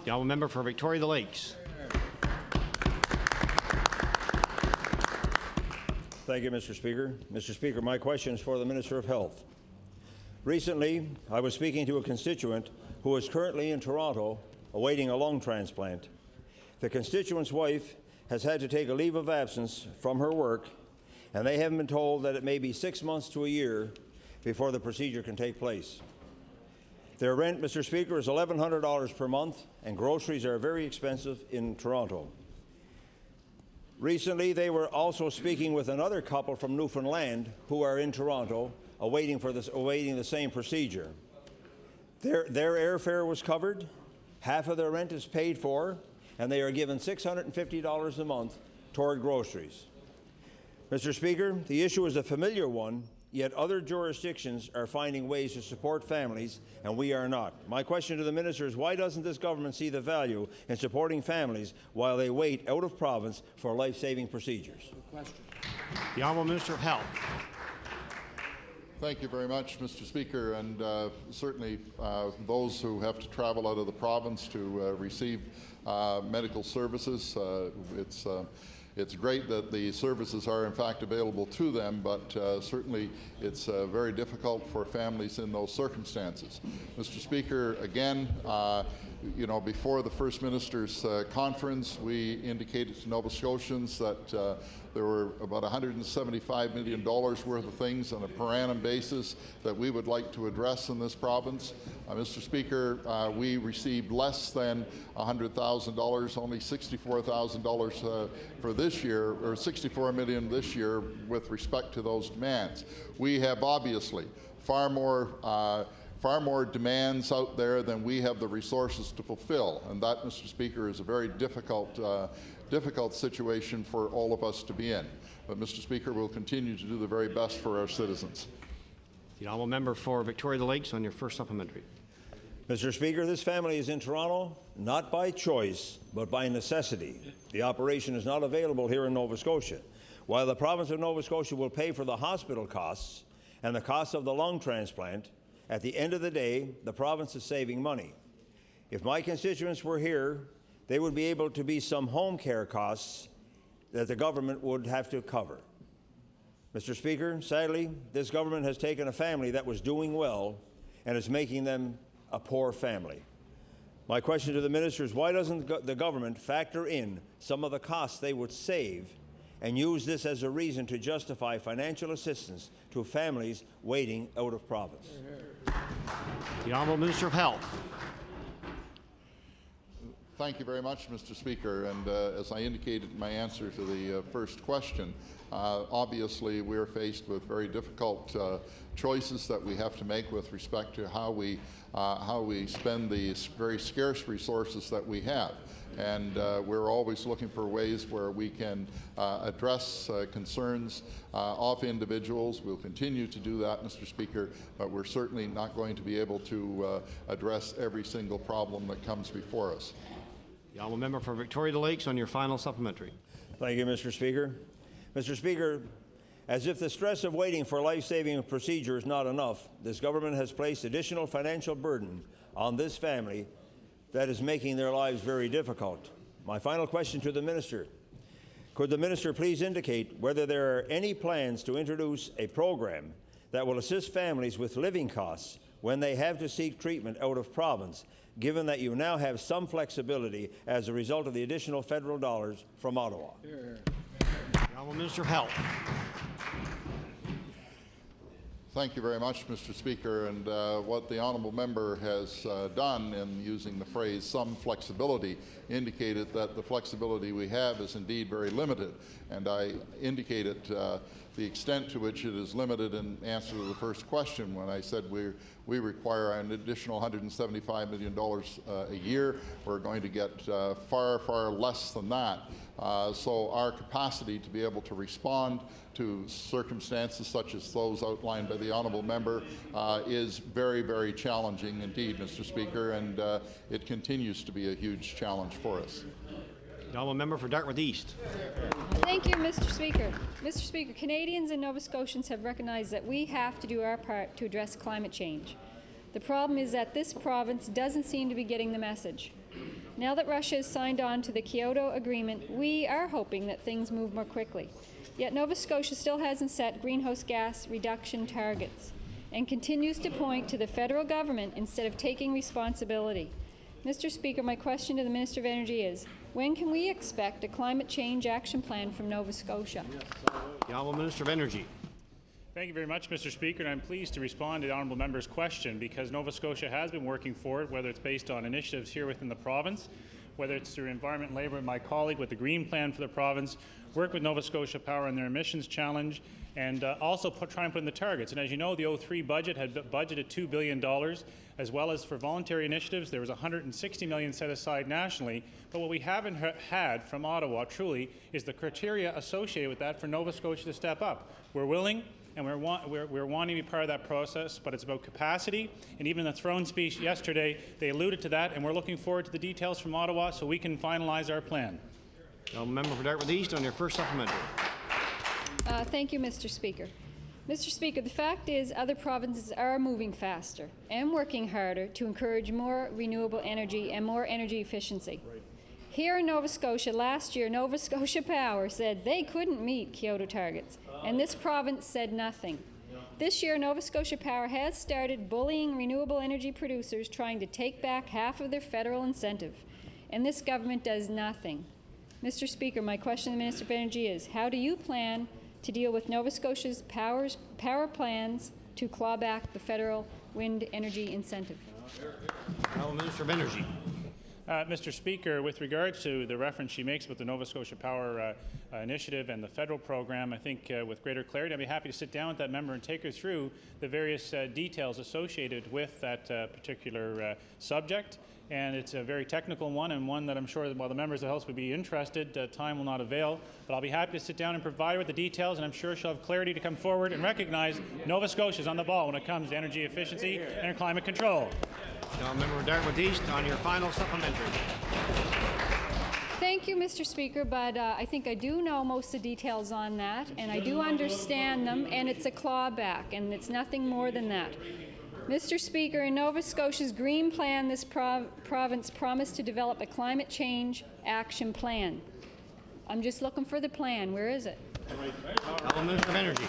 The honourable member for Victoria the Lakes. Thank you, Mr. Speaker. Mr. Speaker, my question is for the Minister of Health. Recently, I was speaking to a constituent who is currently in Toronto awaiting a lung transplant. The constituent's wife has had to take a leave of absence from her work, and they have been told that it may be 6 months to a year before the procedure can take place. Their rent, Mr. Speaker, is $1,100 per month, and groceries are very expensive in Toronto. Recently, they were also speaking with another couple from Newfoundland who are in Toronto awaiting the same procedure. Their airfare was covered, half of their rent is paid for, and they are given $650 a month toward groceries. Mr. Speaker, the issue is a familiar one, yet other jurisdictions are finding ways to support families, and we are not. My question to the Minister is, why doesn't this government see the value in supporting families while they wait out of province for life-saving procedures? The Honourable Minister of Health. Thank you very much, Mr. Speaker, and certainly those who have to travel out of the province to receive medical services, it's great that the services are in fact available to them, but certainly it's very difficult for families in those circumstances. Mr. Speaker, again, before the First Minister's conference, we indicated to Nova Scotians that there were about $175 million worth of things on a per annum basis that we would like to address in this province. Mr. Speaker, we received less than $100,000, only $64,000 for this year, or $64 million this year with respect to those demands. We have obviously far more demands out there than we have the resources to fulfill, and that, Mr. Speaker, is a very difficult situation for all of us to be in. But, Mr. Speaker, we'll continue to do the very best for our citizens. The honourable member for Victoria the Lakes on your first supplementary. Mr. Speaker, this family is in Toronto not by choice, but by necessity. The operation is not available here in Nova Scotia. While the province of Nova Scotia will pay for the hospital costs and the cost of the lung transplant, at the end of the day, the province is saving money. If my constituents were here, they would be able to be some home care costs that the government would have to cover. Mr. Speaker, sadly, this government has taken a family that was doing well and is making them a poor family. My question to the Minister is, why doesn't the government factor in some of the costs they would save and use this as a reason to justify financial assistance to families waiting out of province? The Honourable Minister of Health. Thank you very much, Mr. Speaker. And as I indicated in my answer to the first question, obviously we're faced with very difficult choices that we have to make with respect to how we spend these very scarce resources that we have. And we're always looking for ways where we can address concerns of individuals. We'll continue to do that, Mr. Speaker, but we're certainly not going to be able to address every single problem that comes before us. The honourable member for Victoria the Lakes on your final supplementary. Thank you, Mr. Speaker. Mr. Speaker, as if the stress of waiting for life-saving procedure is not enough, this government has placed additional financial burden on this family that is making their lives very difficult. My final question to the Minister: could the Minister please indicate whether there are any plans to introduce a program that will assist families with living costs when they have to seek treatment out of province, given that you now have some flexibility as a result of the additional federal dollars from Ottawa? The Honourable Minister of Health. Thank you very much, Mr. Speaker. And what the honourable member has done in using the phrase "some flexibility" indicated that the flexibility we have is indeed very limited. And I indicated the extent to which it is limited in answer to the first question when I said we require an additional $175 million a year. We're going to get far, far less than that. So our capacity to be able to respond to circumstances such as those outlined by the honourable member is very, very challenging indeed, Mr. Speaker, and it continues to be a huge challenge for us. The honourable member for Dartmouth East. Thank you, Mr. Speaker. Mr. Speaker, Canadians and Nova Scotians have recognized that we have to do our part to address climate change. The problem is that this province doesn't seem to be getting the message. Now that Russia has signed on to the Kyoto Agreement, we are hoping that things move more quickly. Yet Nova Scotia still hasn't set greenhouse gas reduction targets and continues to point to the federal government instead of taking responsibility. Mr. Speaker, my question to the Minister of Energy is, when can we expect a climate change action plan from Nova Scotia? The Honourable Minister of Energy. Thank you very much, Mr. Speaker, and I'm pleased to respond to the honourable member's question because Nova Scotia has been working for it, whether it's based on initiatives here within the province, whether it's through Environment and Labour and my colleague with the Green Plan for the province, work with Nova Scotia Power on their emissions challenge, and also try and put in the targets. And as you know, the 03 budget had budgeted $2 billion, as well as for voluntary initiatives. There was $160 million set aside nationally. But what we haven't had from Ottawa, truly, is the criteria associated with that for Nova Scotia to step up. We're willing, and we're wanting to be part of that process, but it's about capacity. And even in the throne speech yesterday, they alluded to that, and we're looking forward to the details from Ottawa so we can finalize our plan. The Honourable Member for Dartmouth East on your first supplementary. Thank you, Mr. Speaker. Mr. Speaker, the fact is other provinces are moving faster and working harder to encourage more renewable energy and more energy efficiency. Here in Nova Scotia, last year, Nova Scotia Power said they couldn't meet Kyoto targets, and this province said nothing. This year, Nova Scotia Power has started bullying renewable energy producers, trying to take back half of their federal incentive, and this government does nothing. Mr. Speaker, my question to the Minister of Energy is, how do you plan to deal with Nova Scotia's power plans to claw back the federal wind energy incentive? The Honourable Minister of Energy. Mr. Speaker, with regards to the reference she makes with the Nova Scotia Power Initiative and the federal program, I think with greater clarity, I'd be happy to sit down with that member and take her through the various details associated with that particular subject. And it's a very technical one, and one that I'm sure that while the members of the House would be interested, time will not avail. But I'll be happy to sit down and provide her with the details, and I'm sure she'll have clarity to come forward and recognize Nova Scotia's on the ball when it comes to energy efficiency and climate control. The Honourable Member for Dartmouth East on your final supplementary. Thank you, Mr. Speaker, but I think I do know most of the details on that, and I do understand them, and it's a clawback, and it's nothing more than that. Mr. Speaker, in Nova Scotia's Green Plan, this province promised to develop a climate change action plan. I'm just looking for the plan. Where is it? Honourable Minister of Energy.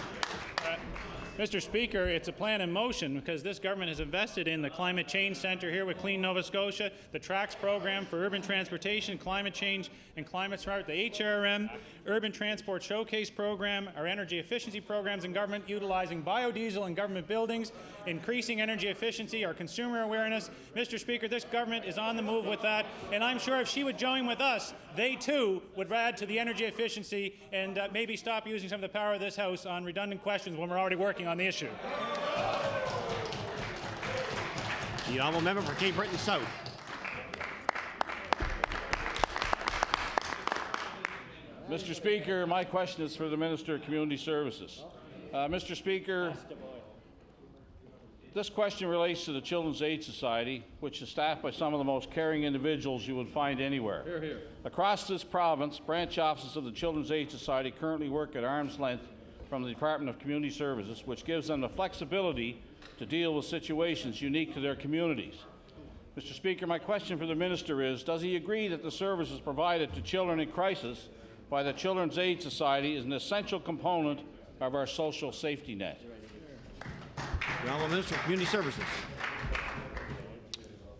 Mr. Speaker, it's a plan in motion because this government has invested in the Climate Change Centre here with Clean Nova Scotia, the TRACS program for urban transportation, climate change and climate smart, the HRM, Urban Transport Showcase program, our energy efficiency programs in government, utilizing biodiesel in government buildings, increasing energy efficiency, our consumer awareness. Mr. Speaker, this government is on the move with that, and I'm sure if she would join with us, they too would add to the energy efficiency and maybe stop using some of the power of this House on redundant questions when we're already working on the issue. The Honourable Member for Cape Breton South. Mr. Speaker, my question is for the Minister of Community Services. Mr. Speaker, this question relates to the Children's Aid Society, which is staffed by some of the most caring individuals you would find anywhere. Hear, hear. Across this province, branch offices of the Children's Aid Society currently work at arm's length from the Department of Community Services, which gives them the flexibility to deal with situations unique to their communities. Mr. Speaker, my question for the Minister is, does he agree that the services provided to children in crisis by the Children's Aid Society is an essential component of our social safety net? The Honourable Minister of Community Services.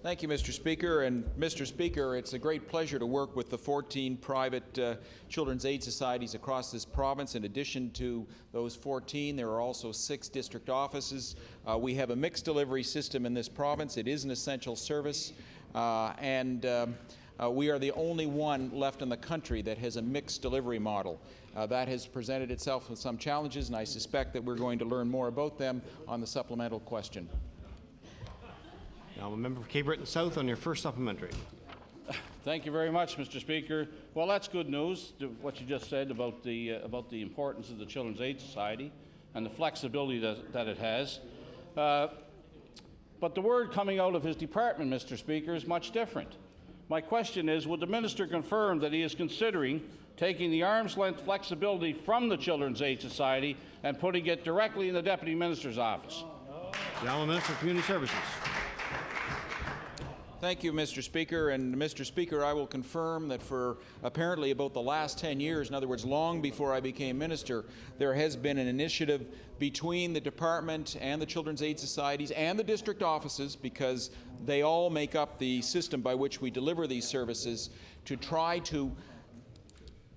Thank you, Mr. Speaker. And Mr. Speaker, it's a great pleasure to work with the 14 private Children's Aid Societies across this province. In addition to those 14, there are also 6 district offices. We have a mixed delivery system in this province. It is an essential service, we are the only one left in the country that has a mixed delivery model. That has presented itself with some challenges, and I suspect that we're going to learn more about them on the supplemental question. The Honourable Member for Cape Breton South on your first supplementary. Thank you very much, Mr. Speaker. Well, that's good news, what you just said about the importance of the Children's Aid Society and the flexibility that it has. But the word coming out of his department, Mr. Speaker, is much different. My question is, would the Minister confirm that he is considering taking the arm's-length flexibility from the Children's Aid Society and putting it directly in the Deputy Minister's office? The Honourable Minister of Community Services. Thank you, Mr. Speaker. And Mr. Speaker, I will confirm that for apparently about the last 10 years, in other words, long before I became minister, there has been an initiative between the department and the Children's Aid Societies and the district offices, because they all make up the system by which we deliver these services, to try to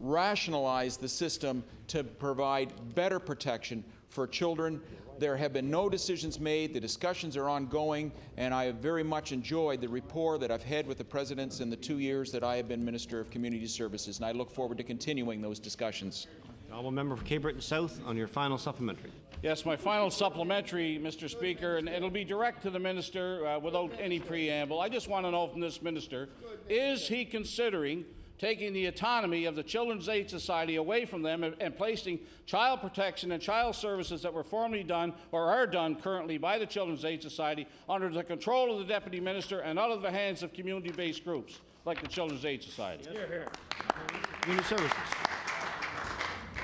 rationalize the system to provide better protection for children. There have been no decisions made. The discussions are ongoing, and I have very much enjoyed the rapport that I've had with the presidents in the 2 years that I have been Minister of Community Services, and I look forward to continuing those discussions. The honourable member for Cape Breton South on your final supplementary. Yes, my final supplementary, Mr. Speaker, and it'll be direct to the minister without any preamble. I just want to know from this minister, is he considering taking the autonomy of the Children's Aid Society away from them and placing child protection and child services that were formerly done or are done currently by the Children's Aid Society under the control of the Deputy Minister and out of the hands of community-based groups like the Children's Aid Society? Community Services.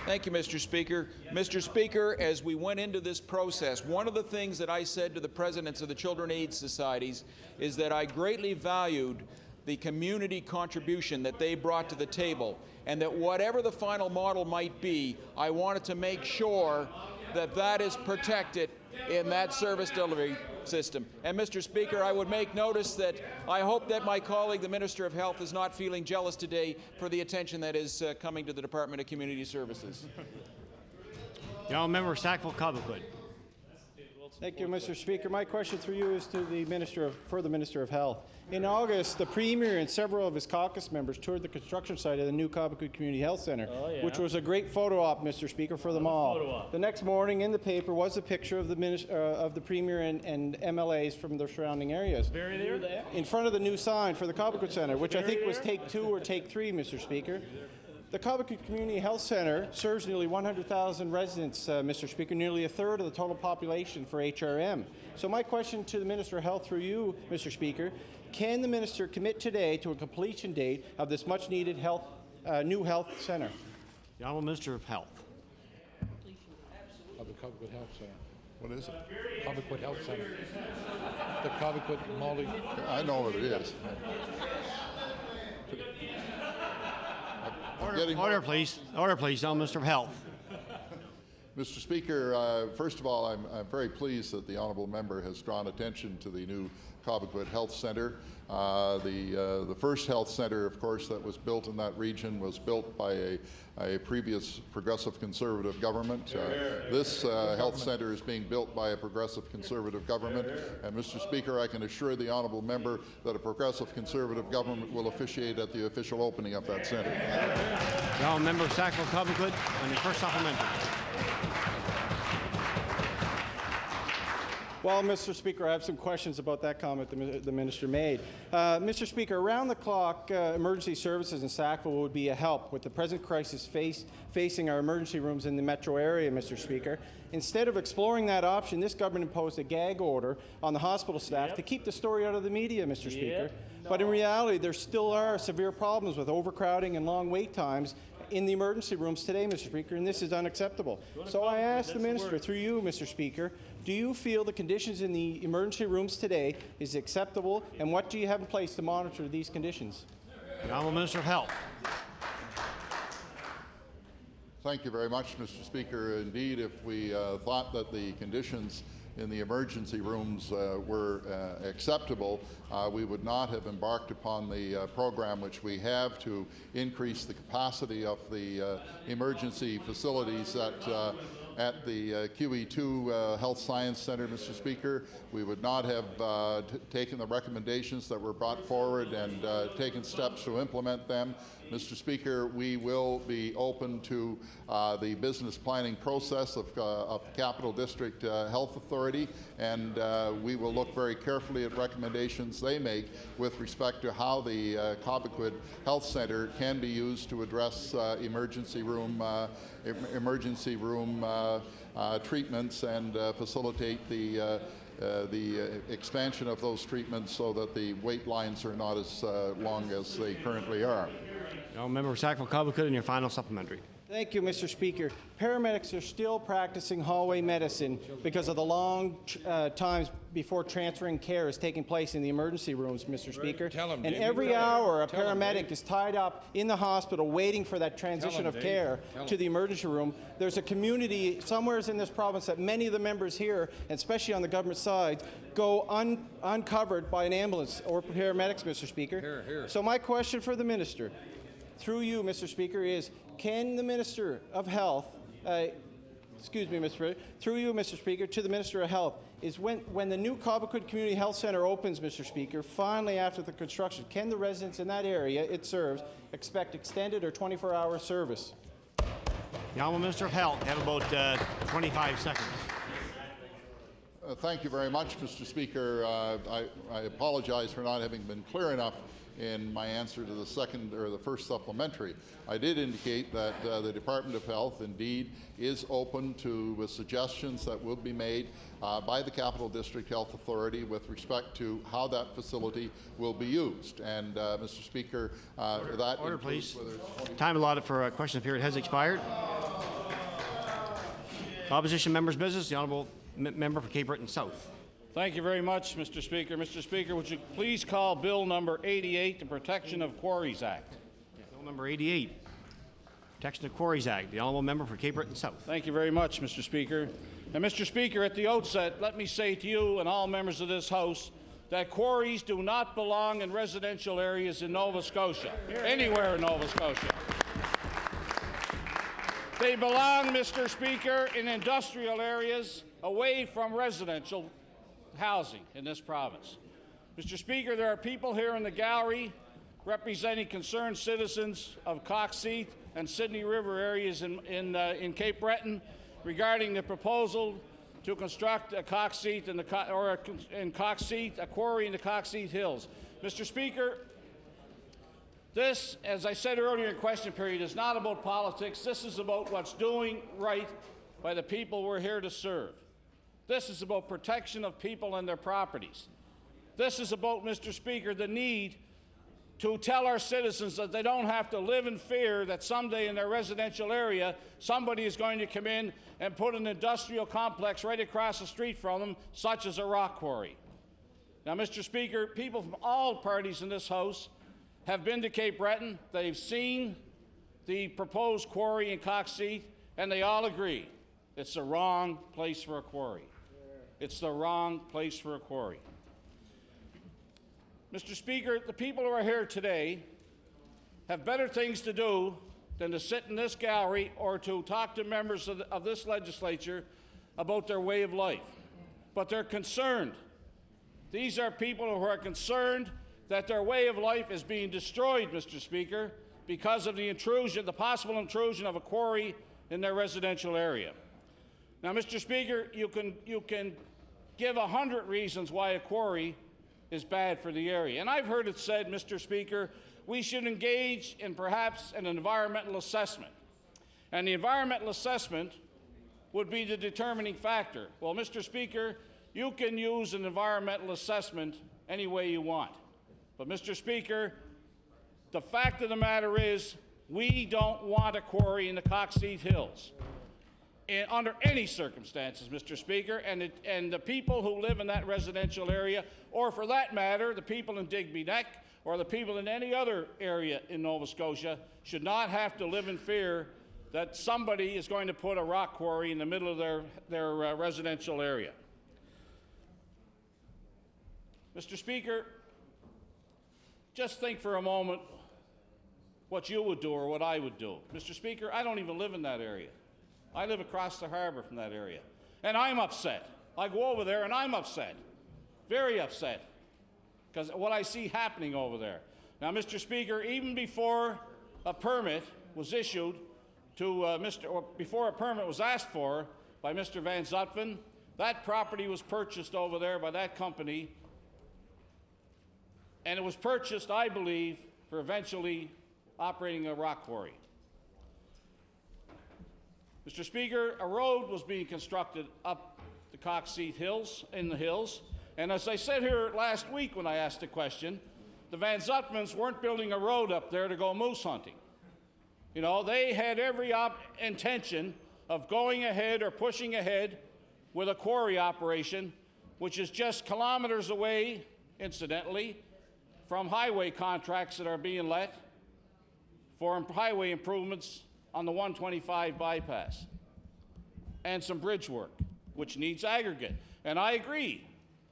Thank you, Mr. Speaker. Mr. Speaker, as we went into this process, one of the things that I said to the presidents of the Children's Aid Societies is that I greatly valued the community contribution that they brought to the table, and that whatever the final model might be, I wanted to make sure that that is protected in that service delivery system. And Mr. Speaker, I would make notice that I hope that my colleague, the Minister of Health, is not feeling jealous today for the attention that is coming to the Department of Community Services. The honourable member for Sackville-Cobequid. Thank you, Mr. Speaker. My question through you is to the Minister of Health. In August, the Premier and several of his caucus members toured the construction site of the new Cobequid Community Health Centre, which was a great photo op, Mr. Speaker, for them all. The next morning in the paper was a picture of the Premier and MLAs from the surrounding areas. In front of the new sign for the Cobequid Centre, which I think was take 2 or take 3, Mr. Speaker. The Cobequid Community Health Centre serves nearly 100,000 residents, Mr. Speaker, nearly a third of the total population for HRM. So my question to the Minister of Health through you, Mr. Speaker, can the Minister commit today to a completion date of this much-needed new health centre? The honourable Minister of Health. Of the Cobequid Health Center. What is it? Cobequid Health Center. The Cobequid Multi. I know what it is. Order, please. Order, please. The honourable Minister of Health. Mr. Speaker, first of all, I'm very pleased that the honourable member has drawn attention to the new Cobequid Health Centre. The first health centre, of course, that was built in that region was built by a previous progressive conservative government. This health centre is being built by a progressive conservative government. And Mr. Speaker, I can assure the honourable member that a progressive conservative government will officiate at the official opening of that centre. The honourable member of Sackville-Cobequid on your first supplementary. Well, Mr. Speaker, I have some questions about that comment the Minister made. Mr. Speaker, around-the-clock emergency services in Sackville would be a help with the present crisis facing our emergency rooms in the metro area, Mr. Speaker. Instead of exploring that option, this government imposed a gag order on the hospital staff to keep the story out of the media, Mr. Speaker. But in reality, there still are severe problems with overcrowding and long wait times in the emergency rooms today, Mr. Speaker, and this is unacceptable. So I ask the Minister, through you, Mr. Speaker, do you feel the conditions in the emergency rooms today is acceptable, and what do you have in place to monitor these conditions? The honourable Minister of Health. Thank you very much, Mr. Speaker. Indeed, if we thought that the conditions in the emergency rooms were acceptable, we would not have embarked upon the program which we have to increase the capacity of the emergency facilities at the QE2 Health Science Centre, Mr. Speaker. We would not have taken the recommendations that were brought forward and taken steps to implement them. Mr. Speaker, we will be open to the business planning process of Capital District Health Authority, and we will look very carefully at recommendations they make with respect to how the Cobequid Health Centre can be used to address emergency room treatments and facilitate the expansion of those treatments so that the wait lines are not as long as they currently are. The honourable member for Sackville-Cobequid on your final supplementary. Thank you, Mr. Speaker. Paramedics are still practicing hallway medicine because of the long times before transferring care is taking place in the emergency rooms, Mr. Speaker. And every hour, a paramedic is tied up in the hospital waiting for that transition of care to the emergency room. There's a community somewhere in this province that many of the members here, and especially on the government side, go uncovered by an ambulance or paramedics, Mr. Speaker. So my question for the minister, through you, Mr. Speaker, is can the Minister of Health, excuse me, Mr. President, through you, Mr. Speaker, to the Minister of Health, is when the new Cobequid Community Health Centre opens, Mr. Speaker, finally after the construction, can the residents in that area it serves expect extended or 24-hour service? The Honourable Minister of Health, have about 25 seconds. Thank you very much, Mr. Speaker. I apologize for not having been clear enough in my answer to the first supplementary. I did indicate that the Department of Health indeed is open to suggestions that will be made by the Capital District Health Authority with respect to how that facility will be used. And Mr. Speaker, that Order, please. Time allotted for a question period has expired. Opposition members' business. The Honourable Member for Cape Breton South. Thank you very much, Mr. Speaker. Mr. Speaker, would you please call Bill number 88, the Protection of Quarries Act? Bill number 88, Protection of Quarries Act. The Honourable Member for Cape Breton South. Thank you very much, Mr. Speaker. And Mr. Speaker, at the outset, let me say to you and all members of this House that quarries do not belong in residential areas in Nova Scotia, anywhere in Nova Scotia. They belong, Mr. Speaker, in industrial areas away from residential housing in this province. Mr. Speaker, there are people here in the gallery representing concerned citizens of Coxseat and Sydney River areas in Cape Breton regarding the proposal to construct a Coxseat in Coxseat, a quarry in the Coxseat Hills. Mr. Speaker, this, as I said earlier in question period, is not about politics. This is about what's doing right by the people we're here to serve. This is about protection of people and their properties. This is about, Mr. Speaker, the need to tell our citizens that they don't have to live in fear that someday in their residential area somebody is going to come in and put an industrial complex right across the street from them, such as a rock quarry. Now, Mr. Speaker, people from all parties in this House have been to Cape Breton. They've seen the proposed quarry in Coxseat, and they all agree it's the wrong place for a quarry. It's the wrong place for a quarry. Mr. Speaker, the people who are here today have better things to do than to sit in this gallery or to talk to members of this legislature about their way of life. But they're concerned. These are people who are concerned that their way of life is being destroyed, Mr. Speaker, because of the possible intrusion of a quarry in their residential area. Now, Mr. Speaker, you can give 100 reasons why a quarry is bad for the area. And I've heard it said, Mr. Speaker, we should engage in perhaps an environmental assessment. And the environmental assessment would be the determining factor. Well, Mr. Speaker, you can use an environmental assessment any way you want. But, Mr. Speaker, the fact of the matter is we don't want a quarry in the Coxseat Hills under any circumstances, Mr. Speaker, and the people who live in that residential area, or for that matter, the people in Digby Neck or the people in any other area in Nova Scotia should not have to live in fear that somebody is going to put a rock quarry in the middle of their residential area. Mr. Speaker, just think for a moment what you would do or what I would do. Mr. Speaker, I don't even live in that area. I live across the harbor from that area, and I'm upset. I go over there and I'm upset, very upset, because what I see happening over there. Now, Mr. Speaker, even before a permit was issued before a permit was asked for by Mr. Van Zutphen, that property was purchased over there by that company, and it was purchased, I believe, for eventually operating a rock quarry. Mr. Speaker, a road was being constructed up the Coxseat Hills, in the hills, and as I said here last week when I asked the question, the Van Zutphens weren't building a road up there to go moose hunting. You know, they had every intention of going ahead or pushing ahead with a quarry operation, which is just kilometers away, incidentally, from highway contracts that are being let for highway improvements on the 125 bypass and some bridge work, which needs aggregate. And I agree,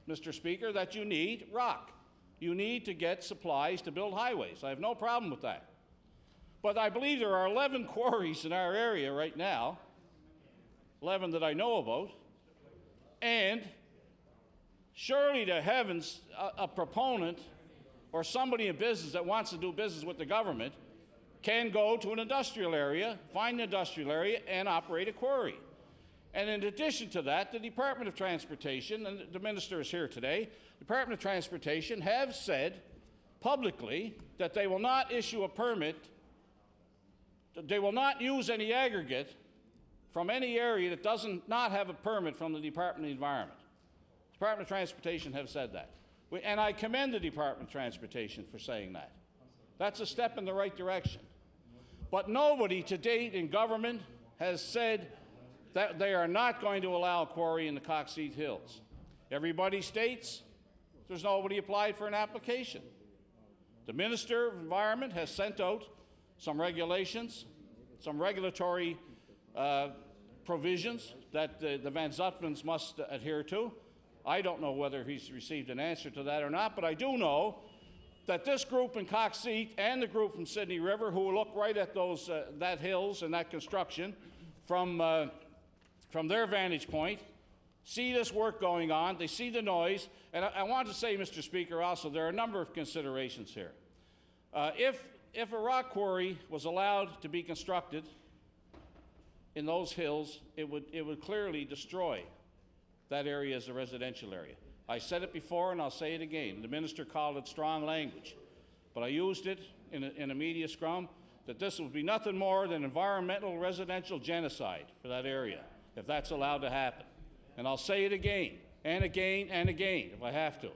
Mr. Speaker, that you need rock. You need to get supplies to build highways. I have no problem with that. But I believe there are 11 quarries in our area right now, 11 that I know about, and surely to heavens, a proponent or somebody in business that wants to do business with the government can go to an industrial area, find an industrial area, and operate a quarry. And in addition to that, the Department of Transportation, and the minister is here today, the Department of Transportation have said publicly that they will not issue a permit, they will not use any aggregate from any area that does not have a permit from the Department of the Environment. The Department of Transportation have said that. And I commend the Department of Transportation for saying that. That's a step in the right direction. But nobody to date in government has said that they are not going to allow a quarry in the Coxseat Hills. Everybody states there's nobody applied for an application. The Minister of Environment has sent out some regulations, some regulatory provisions that the Van Zutphens must adhere to. I don't know whether he's received an answer to that or not, but I do know that this group in Coxseat and the group from Sydney River, who will look right at those that hills and that construction from their vantage point, see this work going on, they see the noise, and I want to say, Mr. Speaker, also there are a number of considerations here. If a rock quarry was allowed to be constructed in those hills, it would clearly destroy that area as a residential area. I said it before and I'll say it again. The minister called it strong language, but I used it in a media scrum that this would be nothing more than environmental residential genocide for that area if that's allowed to happen. And I'll say it again and again and again if I have to.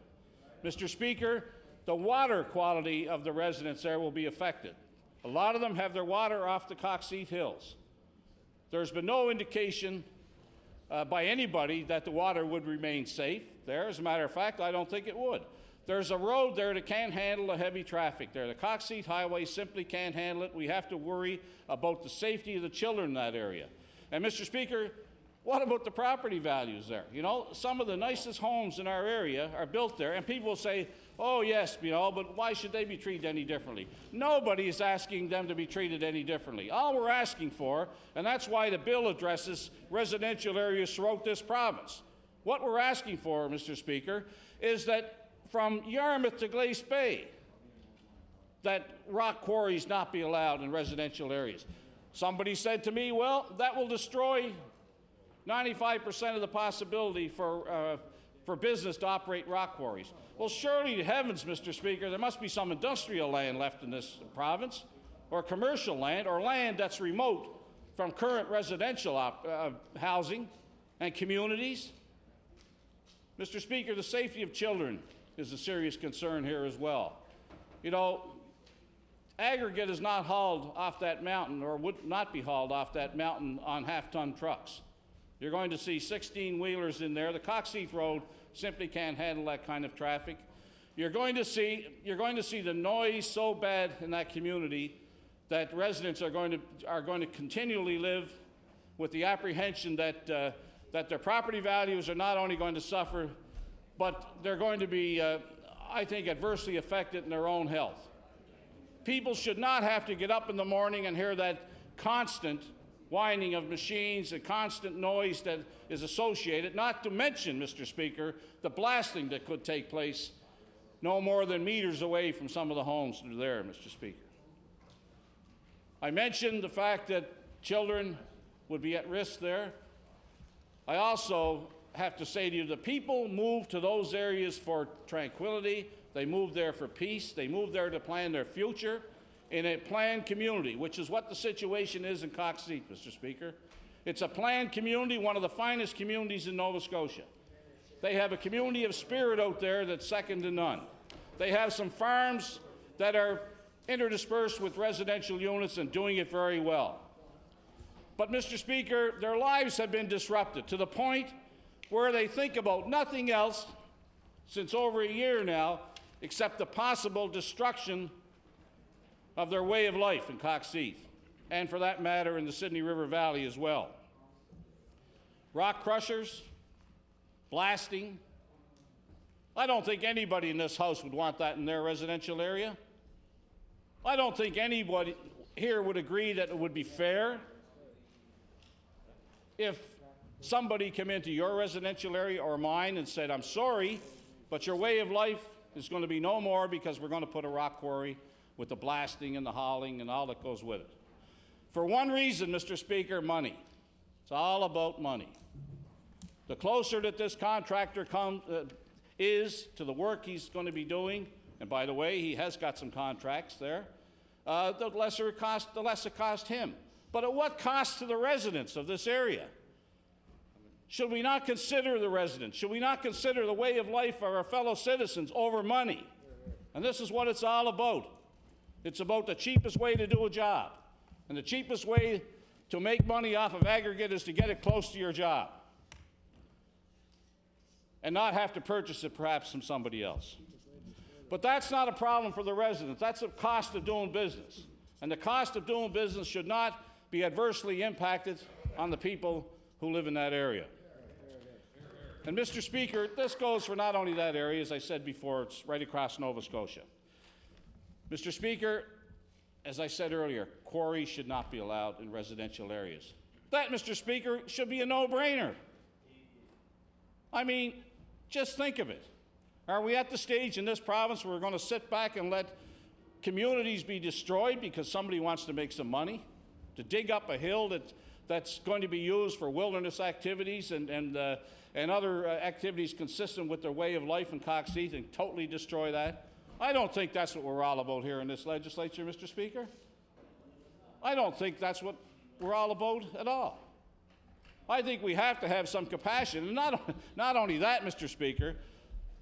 Mr. Speaker, the water quality of the residents there will be affected. A lot of them have their water off the Coxseat Hills. There's been no indication by anybody that the water would remain safe there. As a matter of fact, I don't think it would. There's a road there that can't handle the heavy traffic there. The Coxseat Highway simply can't handle it. We have to worry about the safety of the children in that area. And Mr. Speaker, what about the property values there? You know, some of the nicest homes in our area are built there, and people will say, oh yes, you know, but why should they be treated any differently? Nobody is asking them to be treated any differently. All we're asking for, and that's why the bill addresses residential areas throughout this province. What we're asking for, Mr. Speaker, is that from Yarmouth to Glace Bay, that rock quarries not be allowed in residential areas. Somebody said to me, well, that will destroy 95% of the possibility for business to operate rock quarries. Well, surely to heavens, Mr. Speaker, there must be some industrial land left in this province, or commercial land, or land that's remote from current residential housing and communities. Mr. Speaker, the safety of children is a serious concern here as well. You know, aggregate is not hauled off that mountain, or would not be hauled off that mountain on half-ton trucks. You're going to see 16-wheelers in there. The Coxseat Road simply can't handle that kind of traffic. You're going to see the noise so bad in that community that residents are going to continually live with the apprehension that their property values are not only going to suffer, but they're going to be, I think, adversely affected in their own health. People should not have to get up in the morning and hear that constant whining of machines and constant noise that is associated, not to mention, Mr. Speaker, the blasting that could take place no more than meters away from some of the homes that are there, Mr. Speaker. I mentioned the fact that children would be at risk there. I also have to say to you, the people move to those areas for tranquility. They move there for peace. They move there to plan their future in a planned community, which is what the situation is in Coxseat, Mr. Speaker. It's a planned community, one of the finest communities in Nova Scotia. They have a community of spirit out there that's second to none. They have some farms that are interdispersed with residential units and doing it very well. But, Mr. Speaker, their lives have been disrupted to the point where they think about nothing else since over a year now except the possible destruction of their way of life in Coxheath, and for that matter in the Sydney River Valley as well. Rock crushers, blasting. I don't think anybody in this House would want that in their residential area. I don't think anybody here would agree that it would be fair if somebody came into your residential area or mine and said, I'm sorry, but your way of life is going to be no more because we're going to put a rock quarry with the blasting and the hauling and all that goes with it. For one reason, Mr. Speaker, money. It's all about money. The closer that this contractor is to the work he's going to be doing, and by the way, he has got some contracts there, the less it cost him. But at what cost to the residents of this area? Should we not consider the residents? Should we not consider the way of life of our fellow citizens over money? And this is what it's all about. It's about the cheapest way to do a job. And the cheapest way to make money off of aggregate is to get it close to your job and not have to purchase it perhaps from somebody else. But that's not a problem for the residents. That's the cost of doing business. And the cost of doing business should not be adversely impacted on the people who live in that area. And Mr. Speaker, this goes for not only that area, as I said before, it's right across Nova Scotia. Mr. Speaker, as I said earlier, quarries should not be allowed in residential areas. That, Mr. Speaker, should be a no-brainer. I mean, just think of it. Are we at the stage in this province where we're going to sit back and let communities be destroyed because somebody wants to make some money? To dig up a hill that's going to be used for wilderness activities and other activities consistent with their way of life in Coxheath and totally destroy that? I don't think that's what we're all about here in this legislature, Mr. Speaker. I don't think that's what we're all about at all. I think we have to have some compassion. And not only that, Mr. Speaker,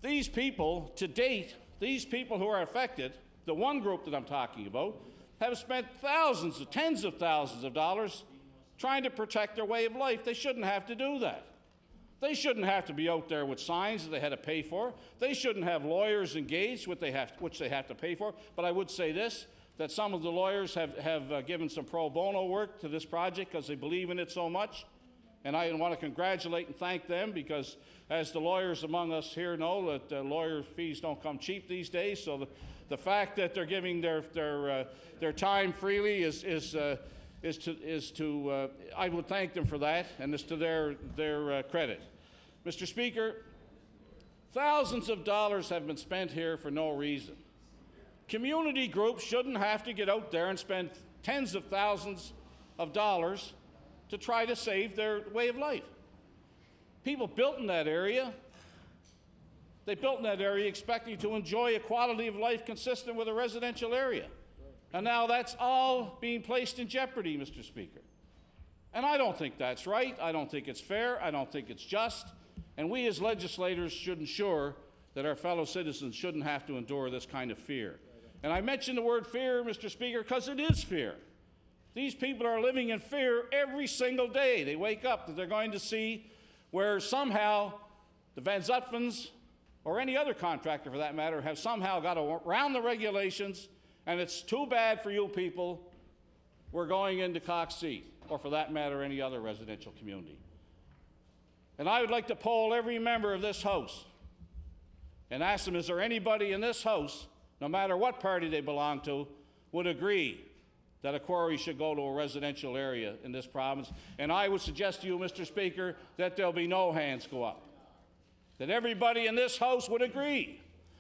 these people, to date, these people who are affected, the one group that I'm talking about, have spent thousands, tens of thousands of dollars trying to protect their way of life. They shouldn't have to do that. They shouldn't have to be out there with signs that they had to pay for. They shouldn't have lawyers engaged, which they have to pay for. But I would say this, that some of the lawyers have given some pro bono work to this project because they believe in it so much. And I want to congratulate and thank them because, as the lawyers among us here know, that lawyer fees don't come cheap these days. So the fact that they're giving their time freely is to I would thank them for that, and it's to their credit. Mr. Speaker, thousands of dollars have been spent here for no reason. Community groups shouldn't have to get out there and spend tens of thousands of dollars to try to save their way of life. People built in that area. They built in that area expecting to enjoy a quality of life consistent with a residential area. And now that's all being placed in jeopardy, Mr. Speaker. And I don't think that's right. I don't think it's fair. I don't think it's just. And we as legislators should ensure that our fellow citizens shouldn't have to endure this kind of fear. And I mention the word fear, Mr. Speaker, because it is fear. These people are living in fear every single day. They wake up that they're going to see where somehow the Van Zutphens, or any other contractor for that matter, have somehow got around the regulations, and it's too bad for you people. We're going into Coxheath, or for that matter, any other residential community. And I would like to poll every member of this House and ask them, is there anybody in this House, no matter what party they belong to, would agree that a quarry should go to a residential area in this province? And I would suggest to you, Mr. Speaker, that there'll be no hands go up. That everybody in this House would agree.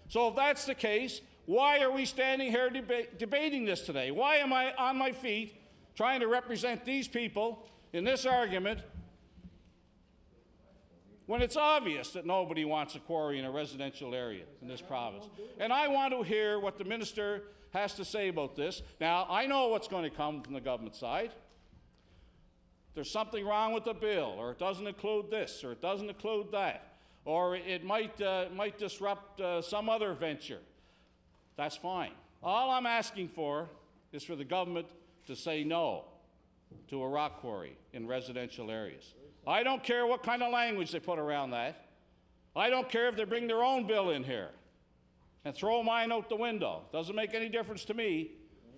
So if that's the case, why are we standing here debating this today? Why am I on my feet trying to represent these people in this argument when it's obvious that nobody wants a quarry in a residential area in this province? And I want to hear what the minister has to say about this. Now, I know what's going to come from the government side. There's something wrong with the bill, or it doesn't include this, or it doesn't include that, or it might disrupt some other venture. That's fine. All I'm asking for is for the government to say no to a rock quarry in residential areas. I don't care what kind of language they put around that. I don't care if they bring their own bill in here and throw mine out the window. Doesn't make any difference to me,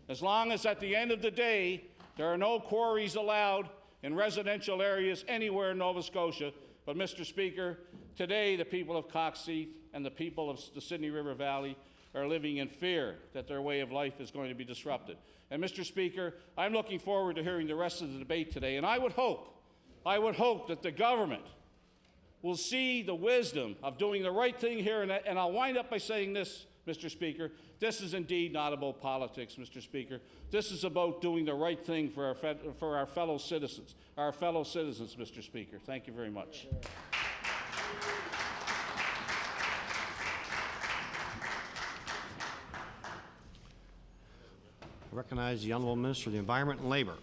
as long as at the end of the day there are no quarries allowed in residential areas anywhere in Nova Scotia. But, Mr. Speaker, today the people of Coxheath and the people of the Sydney River Valley are living in fear that their way of life is going to be disrupted. And, Mr. Speaker, I'm looking forward to hearing the rest of the debate today, and I would hope that the government will see the wisdom of doing the right thing here. And I'll wind up by saying this, Mr. Speaker. This is indeed not about politics, Mr. Speaker. This is about doing the right thing for our fellow citizens, Mr. Speaker. Thank you very much. I recognize the Honourable Minister of the Environment and Labour.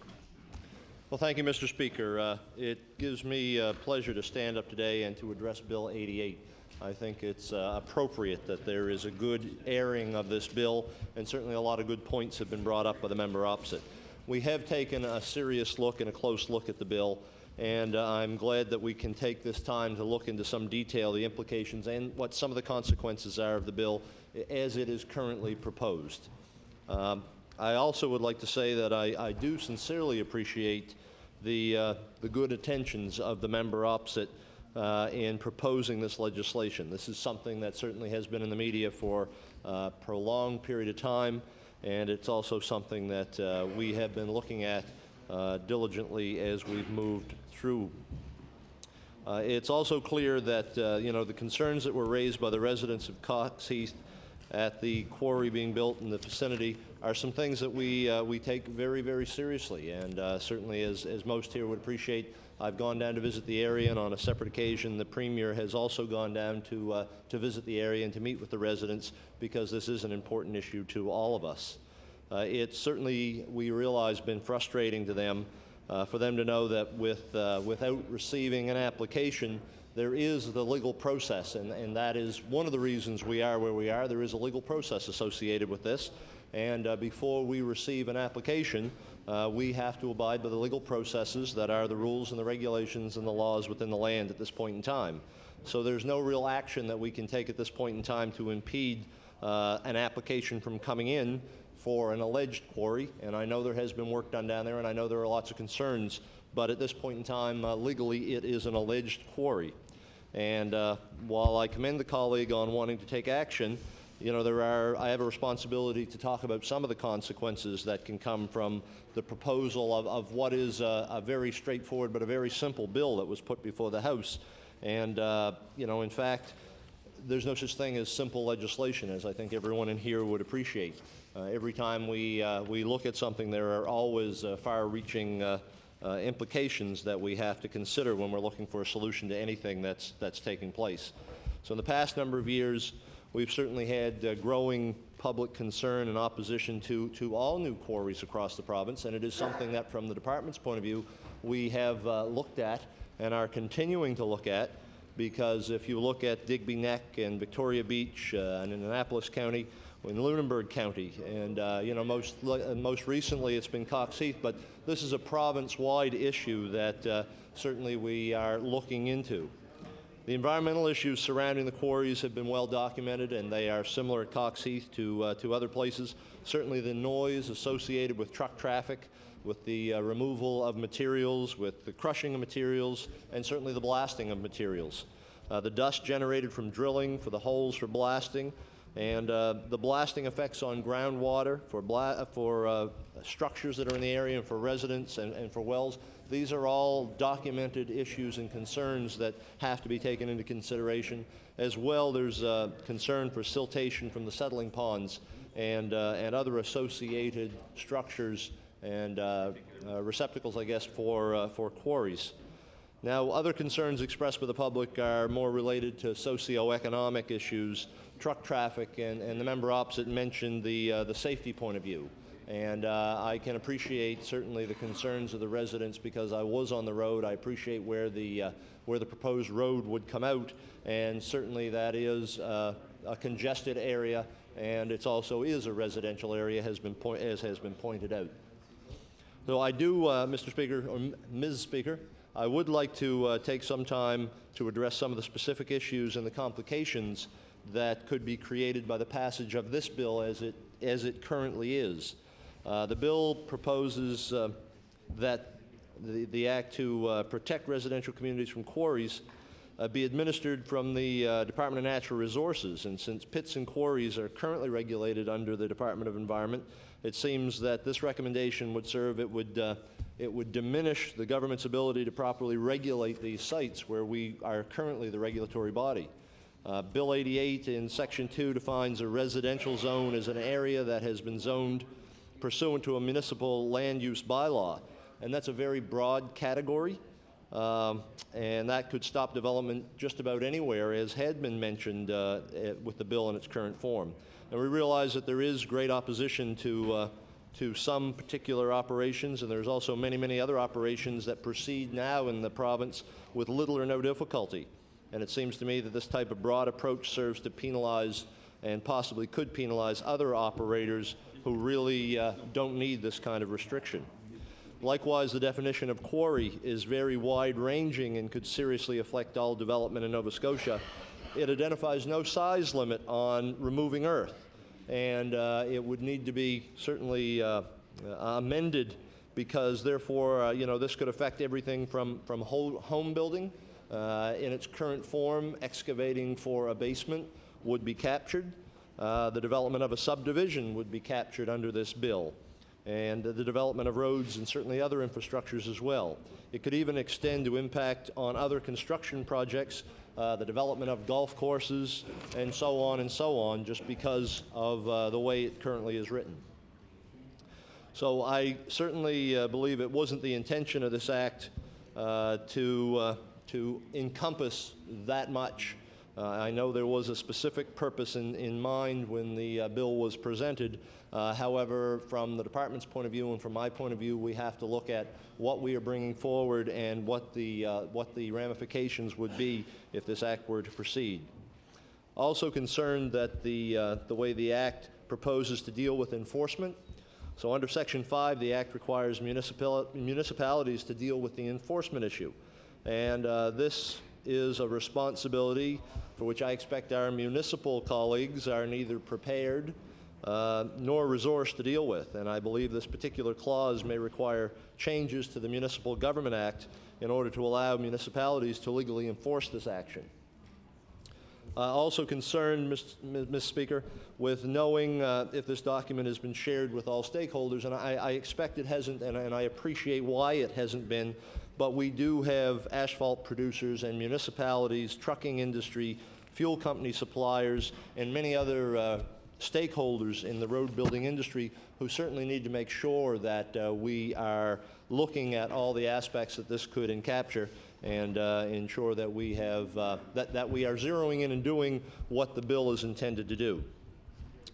Well, thank you, Mr. Speaker. It gives me pleasure to stand up today and to address Bill 88. I think it's appropriate that there is a good airing of this bill, and certainly a lot of good points have been brought up by the member opposite. We have taken a serious look and a close look at the bill, and I'm glad that we can take this time to look into some detail, the implications, and what some of the consequences are of the bill as it is currently proposed. I also would like to say that I do sincerely appreciate the good intentions of the member opposite in proposing this legislation. This is something that certainly has been in the media for a prolonged period of time, and it's also something that we have been looking at diligently as we've moved through. It's also clear that the concerns that were raised by the residents of Coxheath at the quarry being built in the vicinity are some things that we take very, very seriously, and certainly as most here would appreciate, I've gone down to visit the area, and on a separate occasion the Premier has also gone down to visit the area and to meet with the residents, because this is an important issue to all of us. It's certainly, we realize, been frustrating to them for them to know that without receiving an application, there is the legal process, and that is one of the reasons we are where we are. There is a legal process associated with this, and before we receive an application, we have to abide by the legal processes that are the rules and the regulations and the laws within the land at this point in time. So there's no real action that we can take at this point in time to impede an application from coming in for an alleged quarry, and I know there has been work done down there, and I know there are lots of concerns, but at this point in time, legally, it is an alleged quarry. And while I commend the colleague on wanting to take action, I have a responsibility to talk about some of the consequences that can come from the proposal of what is a very straightforward but a very simple bill that was put before the House. And, in fact, there's no such thing as simple legislation, as I think everyone in here would appreciate. Every time we look at something, there are always far-reaching implications that we have to consider when we're looking for a solution to anything that's taking place. So in the past number of years, we've certainly had growing public concern and opposition to all new quarries across the province, and it is something that, from the department's point of view, we have looked at and are continuing to look at, because if you look at Digby Neck and Victoria Beach and in Annapolis County, in Lunenburg County, and most recently it's been Coxheath, but this is a province-wide issue that certainly we are looking into. The environmental issues surrounding the quarries have been well documented, and they are similar at Coxheath to other places. Certainly the noise associated with truck traffic, with the removal of materials, with the crushing of materials, and certainly the blasting of materials. The dust generated from drilling, for the holes for blasting, and the blasting effects on groundwater for structures that are in the area and for residents and for wells. These are all documented issues and concerns that have to be taken into consideration. As well, there's concern for siltation from the settling ponds and other associated structures and receptacles, I guess, for quarries. Now, other concerns expressed by the public are more related to socioeconomic issues, truck traffic, and the member opposite mentioned the safety point of view. And I can appreciate certainly the concerns of the residents, because I was on the road. I appreciate where the proposed road would come out, and certainly that is a congested area, and it also is a residential area, as has been pointed out. So I do, Mr. Speaker, or Ms. Speaker, I would like to take some time to address some of the specific issues and the complications that could be created by the passage of this bill as it currently is. The bill proposes that the act to protect residential communities from quarries be administered from the Department of Natural Resources. And since pits and quarries are currently regulated under the Department of Environment, it seems that this recommendation would serve, it would diminish the government's ability to properly regulate these sites where we are currently the regulatory body. Bill 88 in Section 2 defines a residential zone as an area that has been zoned pursuant to a municipal land use bylaw. And that's a very broad category, and that could stop development just about anywhere, as had been mentioned with the bill in its current form. And we realize that there is great opposition to some particular operations, and there's also many, many other operations that proceed now in the province with little or no difficulty. And it seems to me that this type of broad approach serves to penalize and possibly could penalize other operators who really don't need this kind of restriction. Likewise, the definition of quarry is very wide-ranging and could seriously affect all development in Nova Scotia. It identifies no size limit on removing earth, and it would need to be certainly amended because, therefore, this could affect everything from home building. In its current form, excavating for a basement would be captured. The development of a subdivision would be captured under this bill, and the development of roads and certainly other infrastructures as well. It could even extend to impact on other construction projects, the development of golf courses, and so on, just because of the way it currently is written. So I certainly believe it wasn't the intention of this act to encompass that much. I know there was a specific purpose in mind when the bill was presented. However, from the department's point of view and from my point of view, we have to look at what we are bringing forward and what the ramifications would be if this act were to proceed. Also concerned that the way the act proposes to deal with enforcement. So under Section 5, the act requires municipalities to deal with the enforcement issue. And this is a responsibility for which I expect our municipal colleagues are neither prepared nor resourced to deal with. And I believe this particular clause may require changes to the Municipal Government Act in order to allow municipalities to legally enforce this action. Also concerned, Ms. Speaker, with knowing if this document has been shared with all stakeholders, and I expect it hasn't, and I appreciate why it hasn't been, but we do have asphalt producers and municipalities, trucking industry, fuel company suppliers, and many other stakeholders in the road building industry who certainly need to make sure that we are looking at all the aspects that this could capture and ensure that we have that we are zeroing in and doing what the bill is intended to do.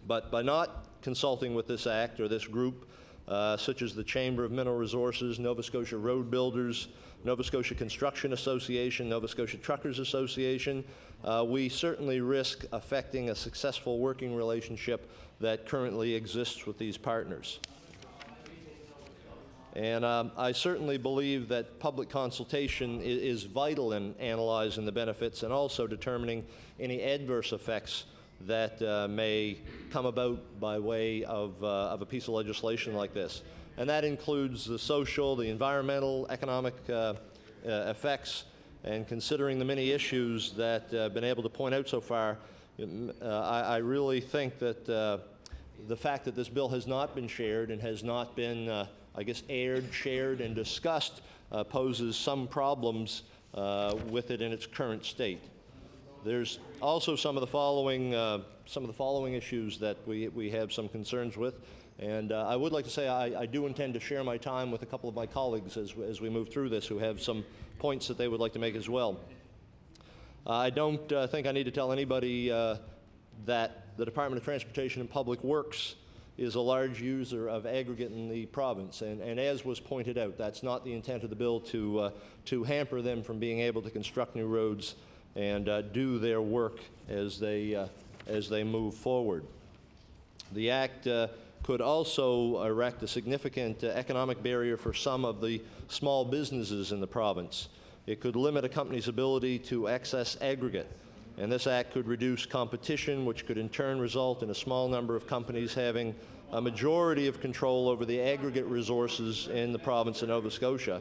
But by not consulting with this act or this group, such as the Chamber of Mineral Resources, Nova Scotia Road Builders, Nova Scotia Construction Association, Nova Scotia Truckers Association, we certainly risk affecting a successful working relationship that currently exists with these partners. And I certainly believe that public consultation is vital in analyzing the benefits and also determining any adverse effects that may come about by way of a piece of legislation like this. And that includes the social, the environmental, economic effects, and considering the many issues that I've been able to point out so far, I really think that the fact that this bill has not been shared and has not been, I guess, aired, shared, and discussed poses some problems with it in its current state. There's also some of the following issues that we have some concerns with, and I would like to say I do intend to share my time with a couple of my colleagues as we move through this who have some points that they would like to make as well. I don't think I need to tell anybody that the Department of Transportation and Public Works is a large user of aggregate in the province, and as was pointed out, that's not the intent of the bill to hamper them from being able to construct new roads and do their work as they move forward. The Act could also erect a significant economic barrier for some of the small businesses in the province. It could limit a company's ability to access aggregate, and this Act could reduce competition, which could in turn result in a small number of companies having a majority of control over the aggregate resources in the province of Nova Scotia.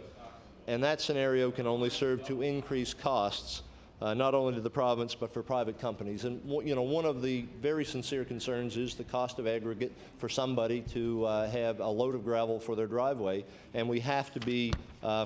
And that scenario can only serve to increase costs, not only to the province but for private companies. And one of the very sincere concerns is the cost of aggregate for somebody to have a load of gravel for their driveway, and we have to be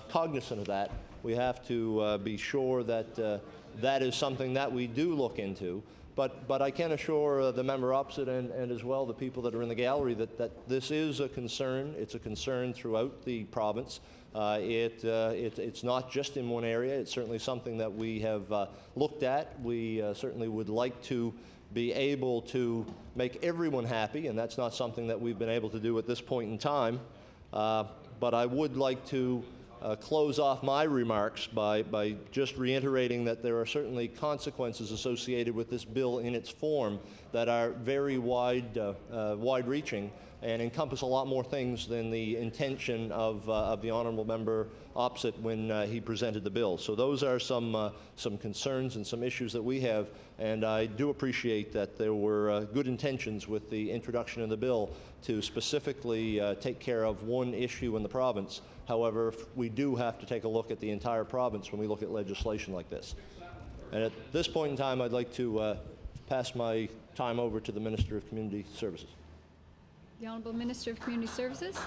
cognizant of that. We have to be sure that that is something that we do look into. But I can assure the member opposite and as well the people that are in the gallery that this is a concern. It's a concern throughout the province. It's not just in one area. It's certainly something that we have looked at. We certainly would like to be able to make everyone happy, and that's not something that we've been able to do at this point in time. But I would like to close off my remarks by just reiterating that there are certainly consequences associated with this bill in its form that are very wide-reaching and encompass a lot more things than the intention of the honourable member opposite when he presented the bill. So those are some concerns and some issues that we have, and I do appreciate that there were good intentions with the introduction of the bill to specifically take care of one issue in the province. However, we do have to take a look at the entire province when we look at legislation like this. And at this point in time, I'd like to pass my time over to the Minister of Community Services. The Honourable Minister of Community Services.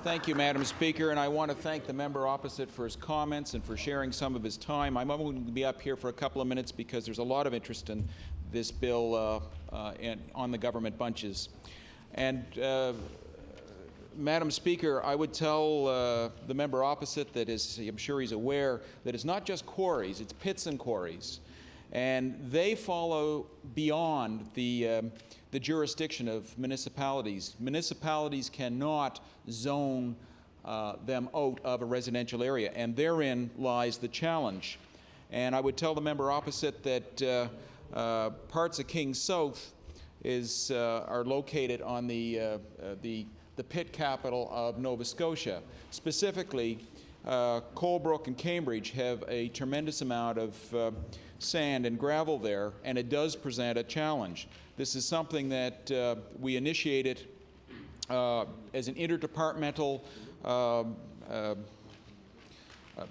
Thank you, Madam Speaker, and I want to thank the member opposite for his comments and for sharing some of his time. I'm only going to be up here for a couple of minutes because there's a lot of interest in this bill on the government bunches. And Madam Speaker, I would tell the member opposite that I'm sure he's aware, that it's not just quarries, it's pits and quarries. And they follow beyond the jurisdiction of municipalities. Municipalities cannot zone them out of a residential area, and therein lies the challenge. And I would tell the member opposite that parts of King South are located on the pit capital of Nova Scotia. Specifically, Colebrook and Cambridge have a tremendous amount of sand and gravel there, and it does present a challenge. This is something that we initiated as an interdepartmental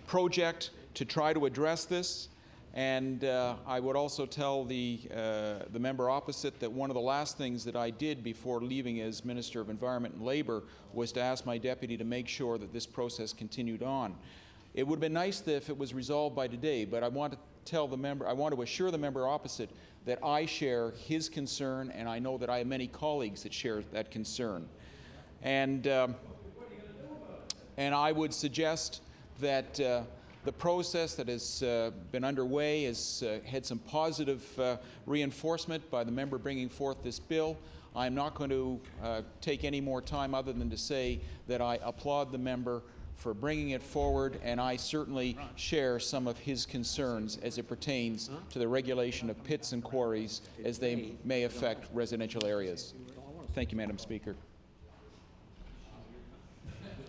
project to try to address this. And I would also tell the member opposite that one of the last things that I did before leaving as Minister of Environment and Labour was to ask my deputy to make sure that this process continued on. It would have been nice if it was resolved by today, but I want to tell the member, I want to assure the member opposite that I share his concern, and I know that I have many colleagues that share that concern. And I would suggest that the process that has been underway has had some positive reinforcement by the member bringing forth this bill. I'm not going to take any more time other than to say that I applaud the member for bringing it forward, and I certainly share some of his concerns as it pertains to the regulation of pits and quarries as they may affect residential areas. Thank you, Madam Speaker.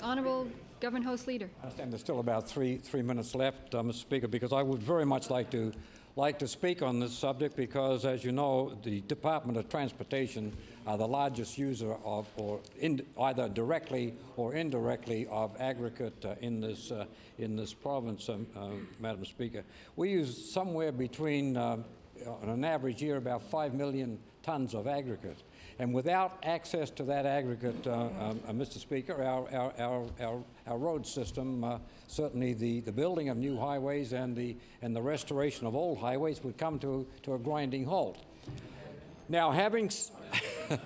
Honourable Government House Leader. I understand there's still about three minutes left, Mr. Speaker, because I would very much like to speak on this subject because, as you know, the Department of Transportation are the largest user of, either directly or indirectly, of aggregate in this province, Madam Speaker. We use somewhere between, on an average year, about 5 million tons of aggregate. And without access to that aggregate, Mr. Speaker, our road system, certainly the building of new highways and the restoration of old highways would come to a grinding halt. Now, having said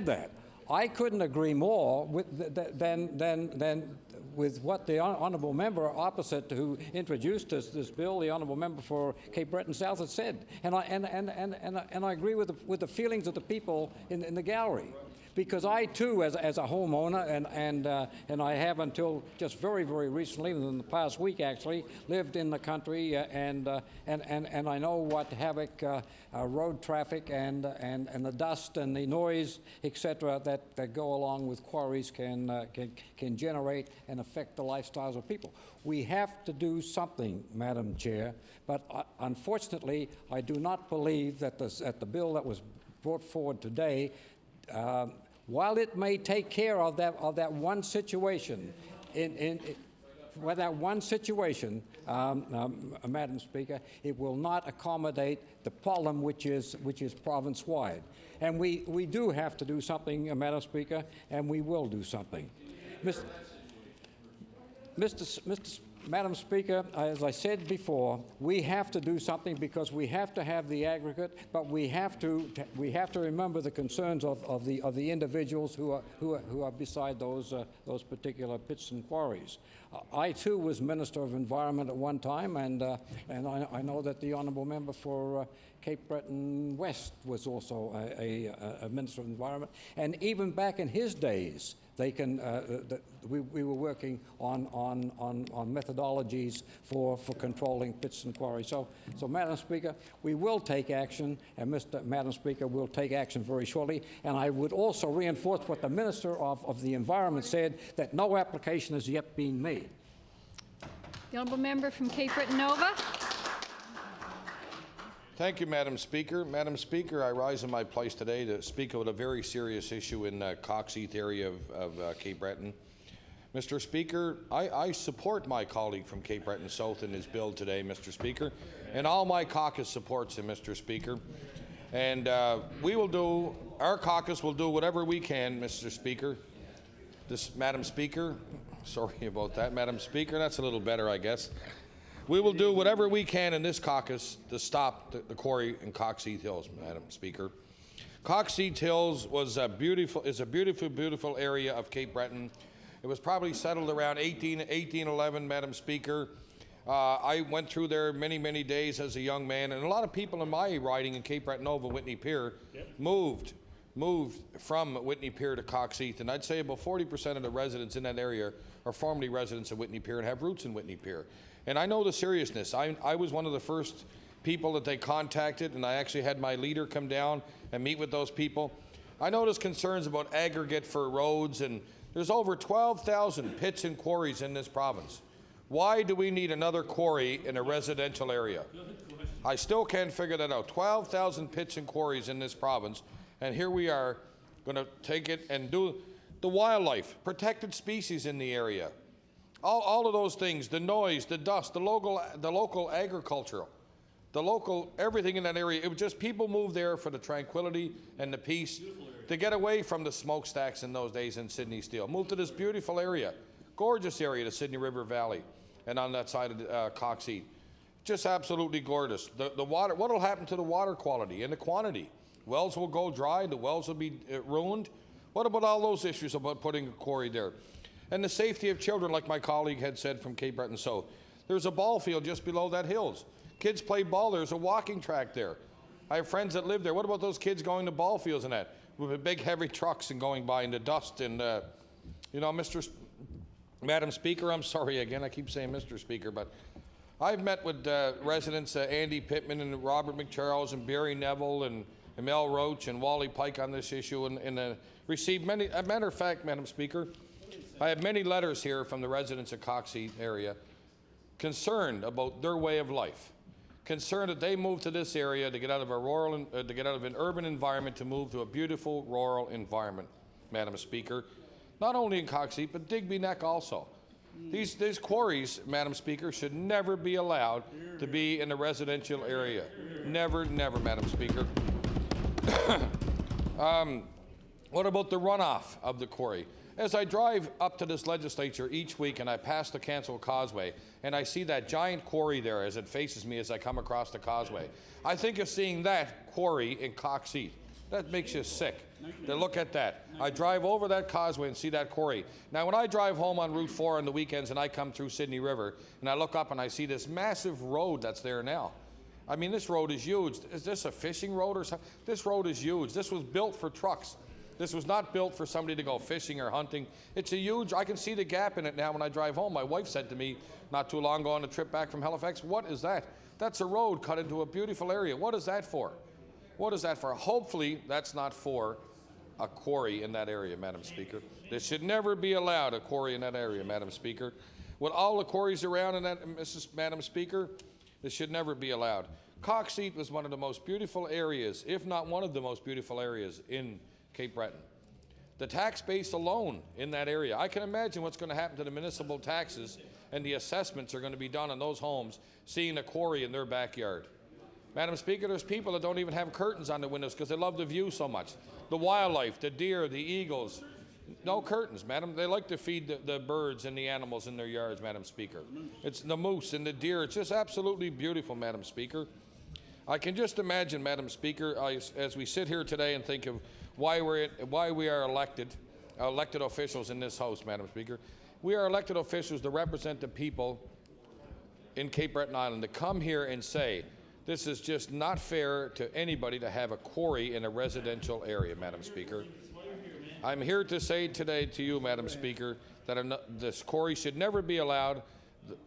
that, I couldn't agree more than with what the honourable member opposite who introduced this bill, the honourable member for Cape Breton South, has said, and I agree with the feelings of the people in the gallery. because I too, as a homeowner, and I have until just very, very recently, in the past week actually, lived in the country, and I know what havoc road traffic and the dust and the noise, etc., that go along with quarries can generate and affect the lifestyles of people. We have to do something, Madam Chair, but unfortunately, I do not believe that the bill that was brought forward today, while it may take care of that one situation, Madam Speaker, it will not accommodate the problem which is province-wide. And we do have to do something, Madam Speaker, and we will do something. Madam Speaker, as I said before, we have to do something because we have to have the aggregate, but we have to remember the concerns of the individuals who are beside those particular pits and quarries. I too was Minister of Environment at one time, and I know that the honourable member for Cape Breton West was also a Minister of Environment, and even back in his days, we were working on methodologies for controlling pits and quarries. So Madam Speaker, we will take action, and Madam Speaker, we'll take action very shortly. And I would also reinforce what the Minister of the Environment said, that no application has yet been made. The honourable member from Cape Breton Nova. Thank you, Madam Speaker. Madam Speaker, I rise in my place today to speak about a very serious issue in Coxheath area of Cape Breton. Mr. Speaker, I support my colleague from Cape Breton South in his bill today, Mr. Speaker, and all my caucus supports him, Mr. Speaker. And our caucus will do whatever we can, Mr. Speaker. Madam Speaker, sorry about that, Madam Speaker, that's a little better, I guess. We will do whatever we can in this caucus to stop the quarry in Coxheath Hills, Madam Speaker. Coxheath Hills is a beautiful area of Cape Breton. It was probably settled around 1811, Madam Speaker. I went through there many, many days as a young man, and a lot of people in my riding in Cape Breton Nova, Whitney Pier, moved from Whitney Pier to Coxheath, and I'd say about 40% of the residents in that area are formerly residents of Whitney Pier and have roots in Whitney Pier. And I know the seriousness. I was one of the first people that they contacted, and I actually had my leader come down and meet with those people. I know there's concerns about aggregate for roads, and there's over 12,000 pits and quarries in this province. Why do we need another quarry in a residential area? I still can't figure that out. 12,000 pits and quarries in this province, and here we are going to take it and do the wildlife, protected species in the area. All of those things, the noise, the dust, the local agricultural, the local everything in that area. It was just people moved there for the tranquility and the peace to get away from the smokestacks in those days in Sydney Steel. Moved to this beautiful area, gorgeous area, the Sydney River Valley, and on that side of Coxheath. Just absolutely gorgeous. The water, what will happen to the water quality and the quantity? Wells will go dry, the wells will be ruined. What about all those issues about putting a quarry there? And the safety of children, like my colleague had said from Cape Breton South. There's a ball field just below that hills. Kids play ball. There's a walking track there. I have friends that live there. What about those kids going to ball fields and that? With big heavy trucks and going by in the dust and, Madam Speaker, I'm sorry again, I keep saying Mr. Speaker, but I've met with residents, Andy Pittman and Robert McCharles and Barry Neville and Mel Roach and Wally Pike on this issue and received many, a matter of fact, Madam Speaker, I have many letters here from the residents of Coxheath area concerned about their way of life, concerned that they moved to this area to get out of an urban environment to move to a beautiful rural environment, Madam Speaker, not only in Coxheath but Digby Neck also. These quarries, Madam Speaker, should never be allowed to be in a residential area. Never, never, Madam Speaker. What about the runoff of the quarry? As I drive up to this legislature each week and I pass the Cancel Causeway and I see that giant quarry there as it faces me as I come across the causeway, I think of seeing that quarry in Coxheath. That makes you sick to look at that. I drive over that causeway and see that quarry. Now when I drive home on Route 4 on the weekends and I come through Sydney River and I look up and I see this massive road that's there now. I mean, this road is huge. Is this a fishing road or something? This road is huge. This was built for trucks. This was not built for somebody to go fishing or hunting. It's a huge, I can see the gap in it now when I drive home. My wife said to me not too long ago on a trip back from Halifax, what is that? That's a road cut into a beautiful area. What is that for? What is that for? Hopefully that's not for a quarry in that area, Madam Speaker. There should never be allowed a quarry in that area, Madam Speaker. With all the quarries around in that, Madam Speaker, this should never be allowed. Coxeat was one of the most beautiful areas, if not one of the most beautiful areas in Cape Breton. The tax base alone in that area, I can imagine what's going to happen to the municipal taxes and the assessments are going to be done on those homes seeing a quarry in their backyard. Madam Speaker, there's people that don't even have curtains on the windows because they love the view so much. The wildlife, the deer, the eagles, no curtains, Madam. They like to feed the birds and the animals in their yards, Madam Speaker. It's the moose and the deer. It's just absolutely beautiful, Madam Speaker. I can just imagine, Madam Speaker, as we sit here today and think of why we are elected officials in this House, Madam Speaker. We are elected officials to represent the people in Cape Breton Island, to come here and say, this is just not fair to anybody to have a quarry in a residential area, Madam Speaker. I'm here to say today to you, Madam Speaker, that this quarry should never be allowed.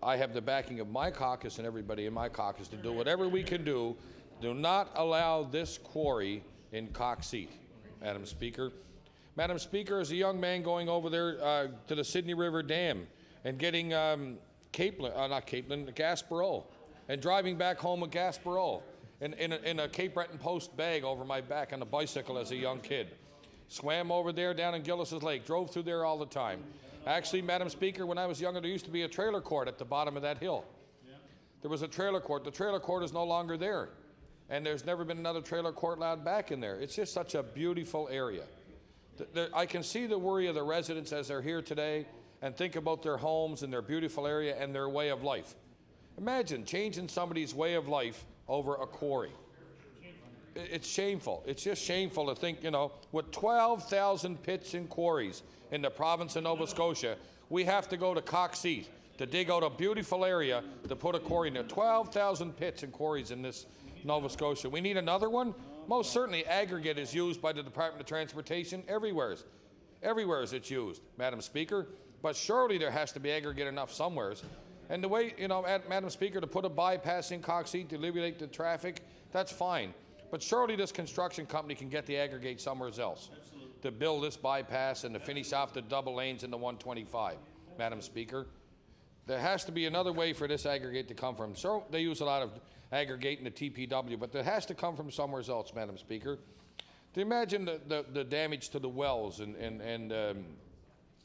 I have the backing of my caucus and everybody in my caucus to do whatever we can do. Do not allow this quarry in Coxeat, Madam Speaker. Madam Speaker, as a young man going over there to the Sydney River Dam and getting Gaspereau, and driving back home with Gaspereau in a Cape Breton Post bag over my back on a bicycle as a young kid. Swam over there down in Gillis's Lake, drove through there all the time. Actually, Madam Speaker, when I was younger, there used to be a trailer court at the bottom of that hill. There was a trailer court. The trailer court is no longer there. And there's never been another trailer court allowed back in there. It's just such a beautiful area. I can see the worry of the residents as they're here today and think about their homes and their beautiful area and their way of life. Imagine changing somebody's way of life over a quarry. It's shameful. It's just shameful to think, you know, with 12,000 pits and quarries in the province of Nova Scotia, we have to go to Coxeat to dig out a beautiful area to put a quarry in there. 12,000 pits and quarries in this Nova Scotia. We need another one? Most certainly aggregate is used by the Department of Transportation everywhere. Everywhere it's used, Madam Speaker. But surely there has to be aggregate enough somewheres. And the way, you know, Madam Speaker, to put a bypass in Coxeat to alleviate the traffic, that's fine. But surely this construction company can get the aggregate somewhere else to build this bypass and to finish off the double lanes in the 125, Madam Speaker. There has to be another way for this aggregate to come from. So they use a lot of aggregate in the TPW, but that has to come from somewhere else, Madam Speaker. To imagine the damage to the wells and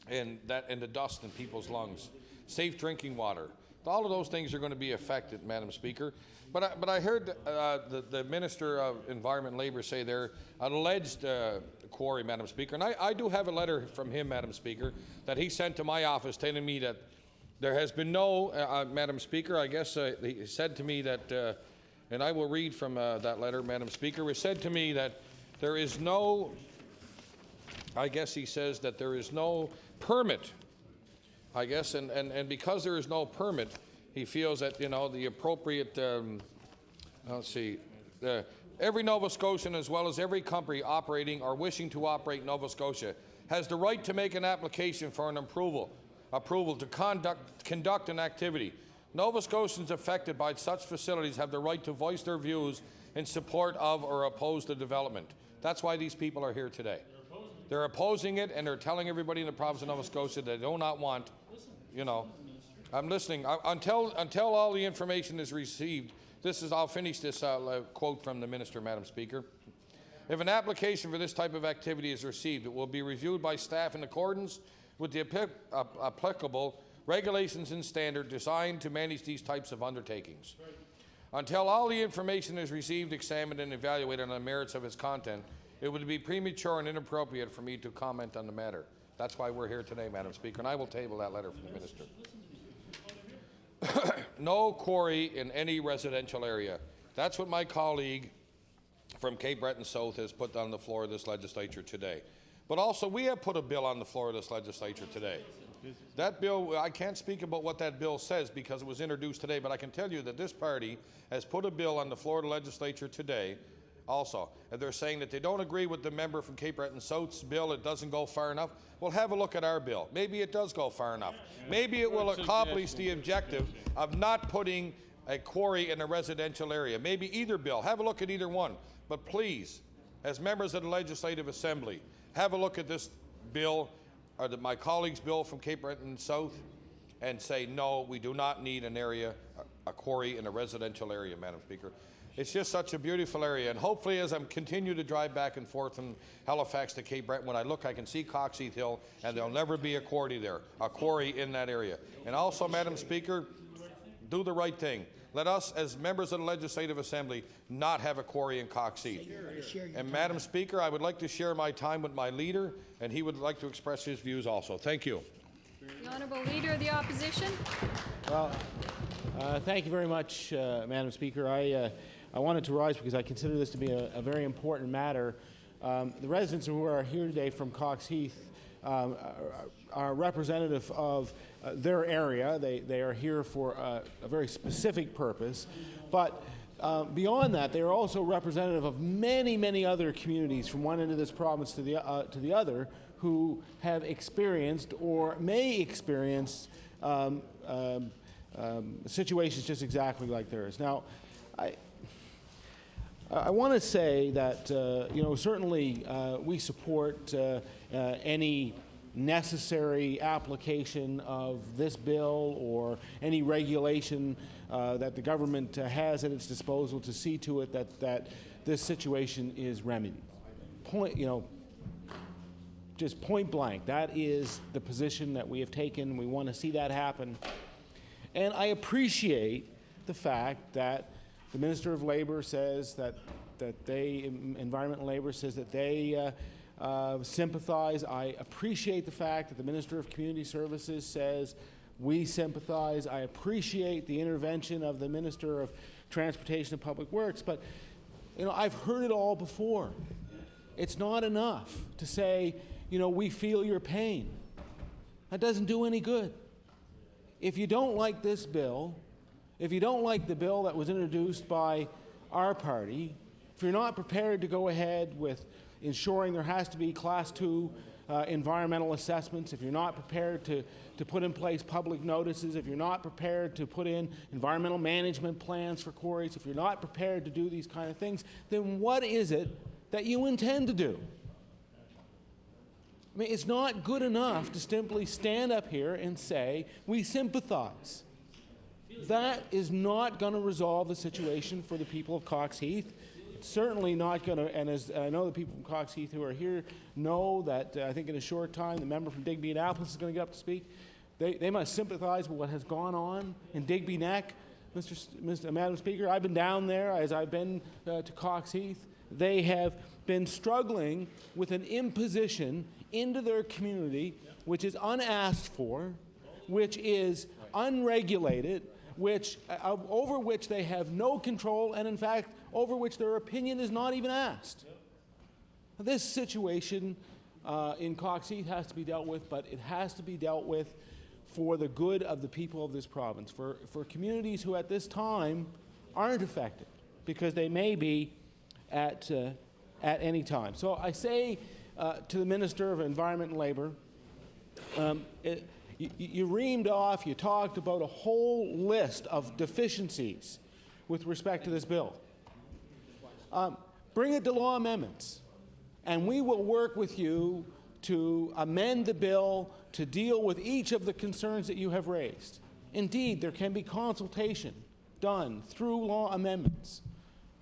the dust in people's lungs, safe drinking water. All of those things are going to be affected, Madam Speaker. But I heard the Minister of Environment and Labour say there alleged quarry, Madam Speaker. And I do have a letter from him, Madam Speaker, that he sent to my office telling me that there has been no, Madam Speaker, I guess he said to me that, and I will read from that letter, Madam Speaker, it said to me that there is no, I guess he says that there is no permit, I guess, and because there is no permit, he feels that, you know, the appropriate, let's see, every Nova Scotian as well as every company operating or wishing to operate in Nova Scotia has the right to make an application for an approval to conduct an activity. Nova Scotians affected by such facilities have the right to voice their views in support of or oppose the development. That's why these people are here today. They're opposing it, and they're telling everybody in the province of Nova Scotia they do not want, you know. I'm listening. Until all the information is received, I'll finish this quote from the Minister, Madam Speaker. If an application for this type of activity is received, it will be reviewed by staff in accordance with the applicable regulations and standards designed to manage these types of undertakings. Until all the information is received, examined, and evaluated on the merits of its content, it would be premature and inappropriate for me to comment on the matter. That's why we're here today, Madam Speaker, and I will table that letter from the Minister. No quarry in any residential area. That's what my colleague from Cape Breton South has put on the floor of this legislature today. But also, we have put a bill on the floor of this legislature today. That bill, I can't speak about what that bill says because it was introduced today, but I can tell you that this party has put a bill on the floor of the legislature today also. If they're saying that they don't agree with the member from Cape Breton South's bill, it doesn't go far enough, well, have a look at our bill. Maybe it does go far enough. Maybe it will accomplish the objective of not putting a quarry in a residential area. Maybe either bill. Have a look at either one. But please, as members of the Legislative Assembly, have a look at this bill, or my colleague's bill from Cape Breton South, and say, no, we do not need an area, a quarry in a residential area, Madam Speaker. It's just such a beautiful area, and hopefully as I continue to drive back and forth from Halifax to Cape Breton, when I look, I can see Coxheath Hill, and there'll never be a quarry there, a quarry in that area. And also, Madam Speaker, do the right thing. Let us, as members of the Legislative Assembly, not have a quarry in Coxheath. And Madam Speaker, I would like to share my time with my leader, and he would like to express his views also. Thank you. The Honourable Leader of the Opposition. Well, thank you very much, Madam Speaker. I wanted to rise because I consider this to be a very important matter. The residents who are here today from Coxheath are representative of their area. They are here for a very specific purpose. But beyond that, they are also representative of many, many other communities from one end of this province to the other who have experienced or may experience situations just exactly like theirs. Now, I want to say that, certainly we support any necessary application of this bill or any regulation that the government has at its disposal to see to it that this situation is remedied. Just point blank, that is the position that we have taken. We want to see that happen. And I appreciate the fact that the Minister of Labour says Environment and Labour says that they sympathize. I appreciate the fact that the Minister of Community Services says we sympathize. I appreciate the intervention of the Minister of Transportation and Public Works. But, I've heard it all before. It's not enough to say, we feel your pain. That doesn't do any good. If you don't like this bill, if you don't like the bill that was introduced by our party, if you're not prepared to go ahead with ensuring there has to be Class 2 environmental assessments, if you're not prepared to put in place public notices, if you're not prepared to put in environmental management plans for quarries, if you're not prepared to do these kind of things, then what is it that you intend to do? I mean, it's not good enough to simply stand up here and say, we sympathize. That is not going to resolve the situation for the people of Coxheath. It's certainly not going to, and as I know the people from Coxheath who are here know that I think in a short time the member from Digby Annapolis is going to get up to speak. They must sympathize with what has gone on in Digby Neck. Madam Speaker, I've been down there as I've been to Coxheath. They have been struggling with an imposition into their community which is unasked for, which is unregulated, over which they have no control, and in fact, over which their opinion is not even asked. This situation in Coxheath has to be dealt with, but it has to be dealt with for the good of the people of this province, for communities who at this time aren't affected, because they may be at any time. So I say to the Minister of Environment and Labour, you reamed off, you talked about a whole list of deficiencies with respect to this bill. Bring it to law amendments, and we will work with you to amend the bill to deal with each of the concerns that you have raised. Indeed, there can be consultation done through law amendments.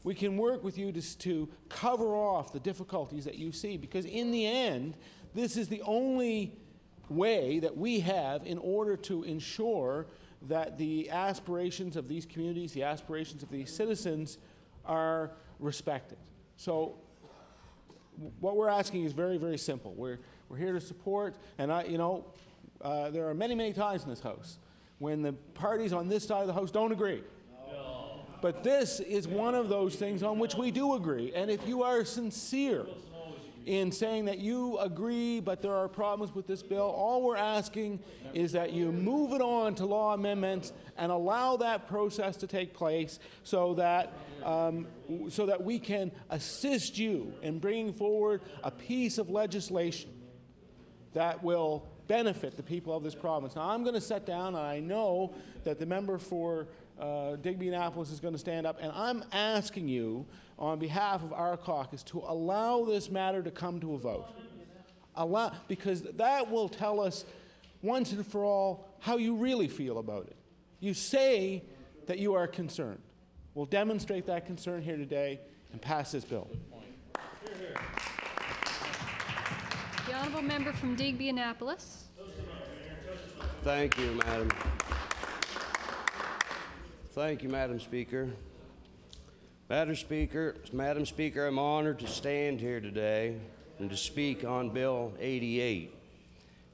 We can work with you to cover off the difficulties that you see, because in the end, this is the only way that we have in order to ensure that the aspirations of these communities, the aspirations of these citizens are respected. So what we're asking is very, very simple. We're here to support, and there are many, many times in this House when the parties on this side of the House don't agree. But this is one of those things on which we do agree. And if you are sincere in saying that you agree, but there are problems with this bill. All we're asking is that you move it on to law amendments and allow that process to take place so that we can assist you in bringing forward a piece of legislation that will benefit the people of this province. Now, I'm going to sit down, and I know that the member for Digby-Annapolis is going to stand up, and I'm asking you on behalf of our caucus to allow this matter to come to a vote. Because that will tell us once and for all how you really feel about it. You say that you are concerned. We'll demonstrate that concern here today and pass this bill. The honourable member from Digby-Annapolis. Thank you, Madam. Thank you, Madam Speaker. Madam Speaker, I'm honored to stand here today and to speak on Bill 88,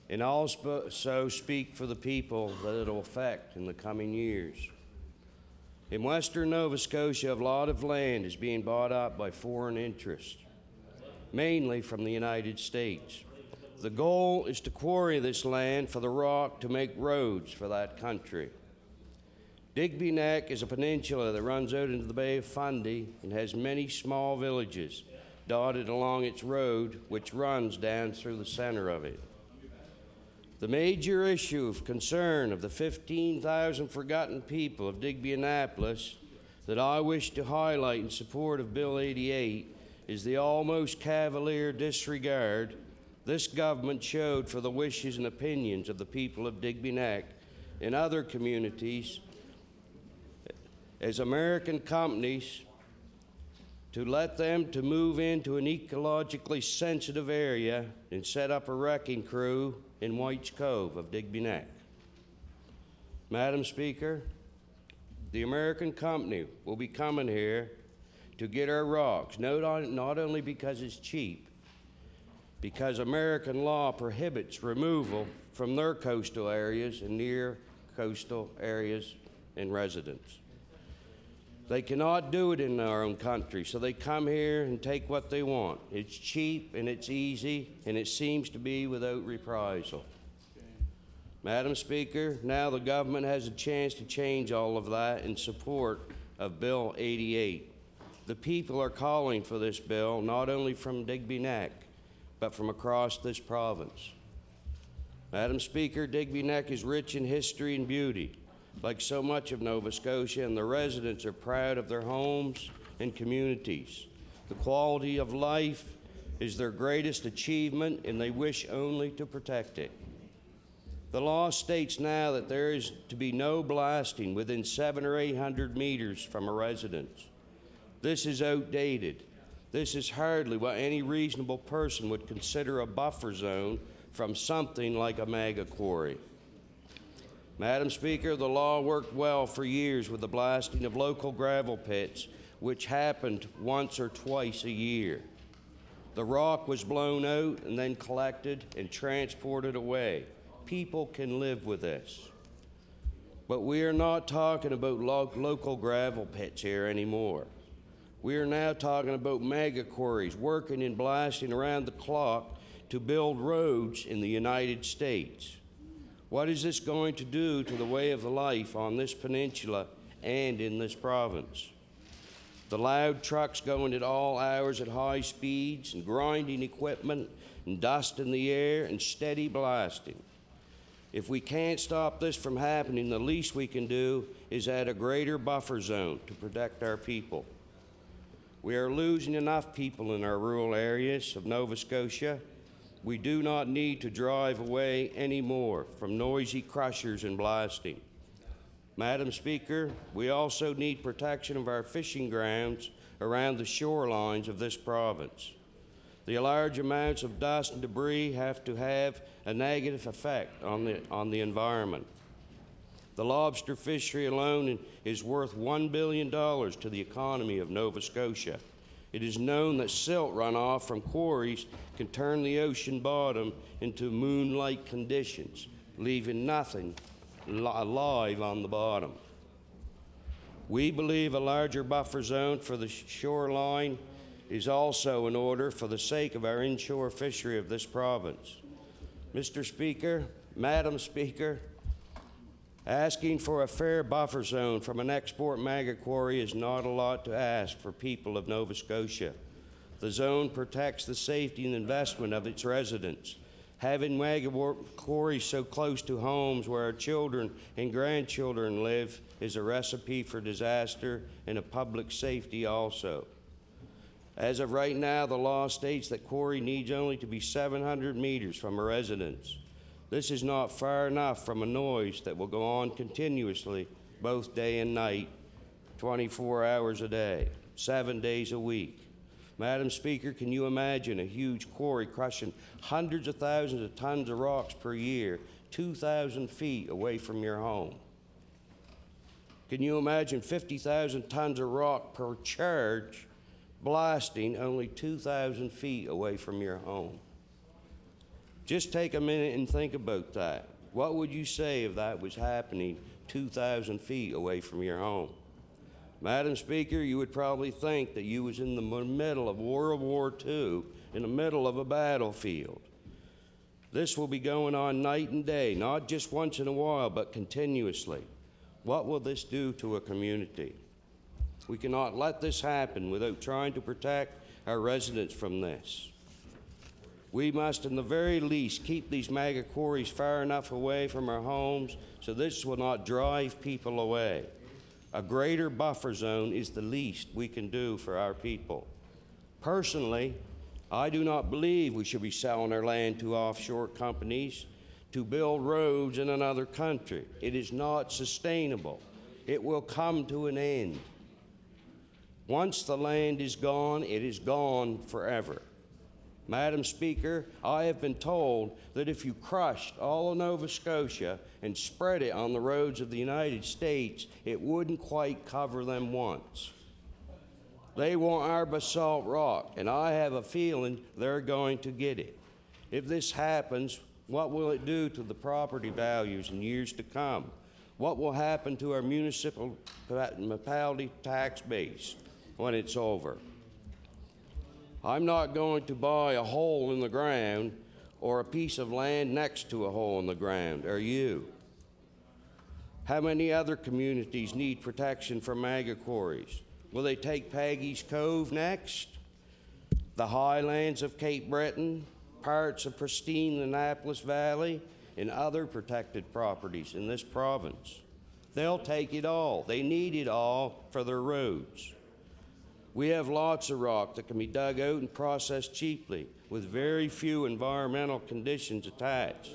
and also speak for the people that it will affect in the coming years. In western Nova Scotia, a lot of land is being bought up by foreign interests, mainly from the United States. The goal is to quarry this land for the rock to make roads for that country. Digby Neck is a peninsula that runs out into the Bay of Fundy and has many small villages dotted along its road, which runs down through the center of it. The major issue of concern of the 15,000 forgotten people of Digby-Annapolis that I wish to highlight in support of Bill 88 is the almost cavalier disregard this government showed for the wishes and opinions of the people of Digby Neck and other communities as American companies to let them to move into an ecologically sensitive area and set up a wrecking crew in White's Cove of Digby Neck. Madam Speaker, the American company will be coming here to get our rocks, not only because it's cheap, because American law prohibits removal from their coastal areas and near coastal areas and residents. They cannot do it in our own country, so they come here and take what they want. It's cheap and it's easy, and it seems to be without reprisal. Madam Speaker, now the government has a chance to change all of that in support of Bill 88. The people are calling for this bill, not only from Digby Neck, but from across this province. Madam Speaker, Digby Neck is rich in history and beauty, like so much of Nova Scotia, and the residents are proud of their homes and communities. The quality of life is their greatest achievement, and they wish only to protect it. The law states now that there is to be no blasting within 700 or 800 meters from a residence. This is outdated. This is hardly what any reasonable person would consider a buffer zone from something like a mega quarry. Madam Speaker, the law worked well for years with the blasting of local gravel pits, which happened once or twice a year. The rock was blown out and then collected and transported away. People can live with this. But we are not talking about local gravel pits here anymore. We are now talking about mega quarries working and blasting around the clock to build roads in the United States. What is this going to do to the way of life on this peninsula and in this province? The loud trucks going at all hours at high speeds and grinding equipment and dust in the air and steady blasting. If we can't stop this from happening, the least we can do is add a greater buffer zone to protect our people. We are losing enough people in our rural areas of Nova Scotia. We do not need to drive away anymore from noisy crushers and blasting. Madam Speaker, we also need protection of our fishing grounds around the shorelines of this province. The large amounts of dust and debris have to have a negative effect on the environment. The lobster fishery alone is worth $1 billion to the economy of Nova Scotia. It is known that silt runoff from quarries can turn the ocean bottom into moon-like conditions, leaving nothing alive on the bottom. We believe a larger buffer zone for the shoreline is also in order for the sake of our inshore fishery of this province. Mr. Speaker, Madam Speaker, asking for a fair buffer zone from an export maggot quarry is not a lot to ask for people of Nova Scotia. The zone protects the safety and investment of its residents. Having maggot quarries so close to homes where our children and grandchildren live is a recipe for disaster and a public safety also. As of right now, the law states that quarry needs only to be 700 meters from a residence. This is not far enough from a noise that will go on continuously, both day and night, 24 hours a day, 7 days a week. Madam Speaker, can you imagine a huge quarry crushing hundreds of thousands of tons of rocks per year, 2,000 feet away from your home? Can you imagine 50,000 tons of rock per charge blasting only 2,000 feet away from your home? Just take a minute and think about that. What would you say if that was happening 2,000 feet away from your home? Madam Speaker, you would probably think that you was in the middle of World War II, in the middle of a battlefield. This will be going on night and day, not just once in a while, but continuously. What will this do to a community? We cannot let this happen without trying to protect our residents from this. We must, in the very least, keep these maggot quarries far enough away from our homes so this will not drive people away. A greater buffer zone is the least we can do for our people. Personally, I do not believe we should be selling our land to offshore companies to build roads in another country. It is not sustainable. It will come to an end. Once the land is gone, it is gone forever. Madam Speaker, I have been told that if you crushed all of Nova Scotia and spread it on the roads of the United States, it wouldn't quite cover them once. They want our basalt rock, and I have a feeling they're going to get it. If this happens, what will it do to the property values in years to come? What will happen to our municipality tax base when it's over? I'm not going to buy a hole in the ground or a piece of land next to a hole in the ground, are you? How many other communities need protection from maggot quarries? Will they take Peggy's Cove next? The highlands of Cape Breton, parts of pristine Annapolis Valley, and other protected properties in this province. They'll take it all. They need it all for their roads. We have lots of rock that can be dug out and processed cheaply with very few environmental conditions attached.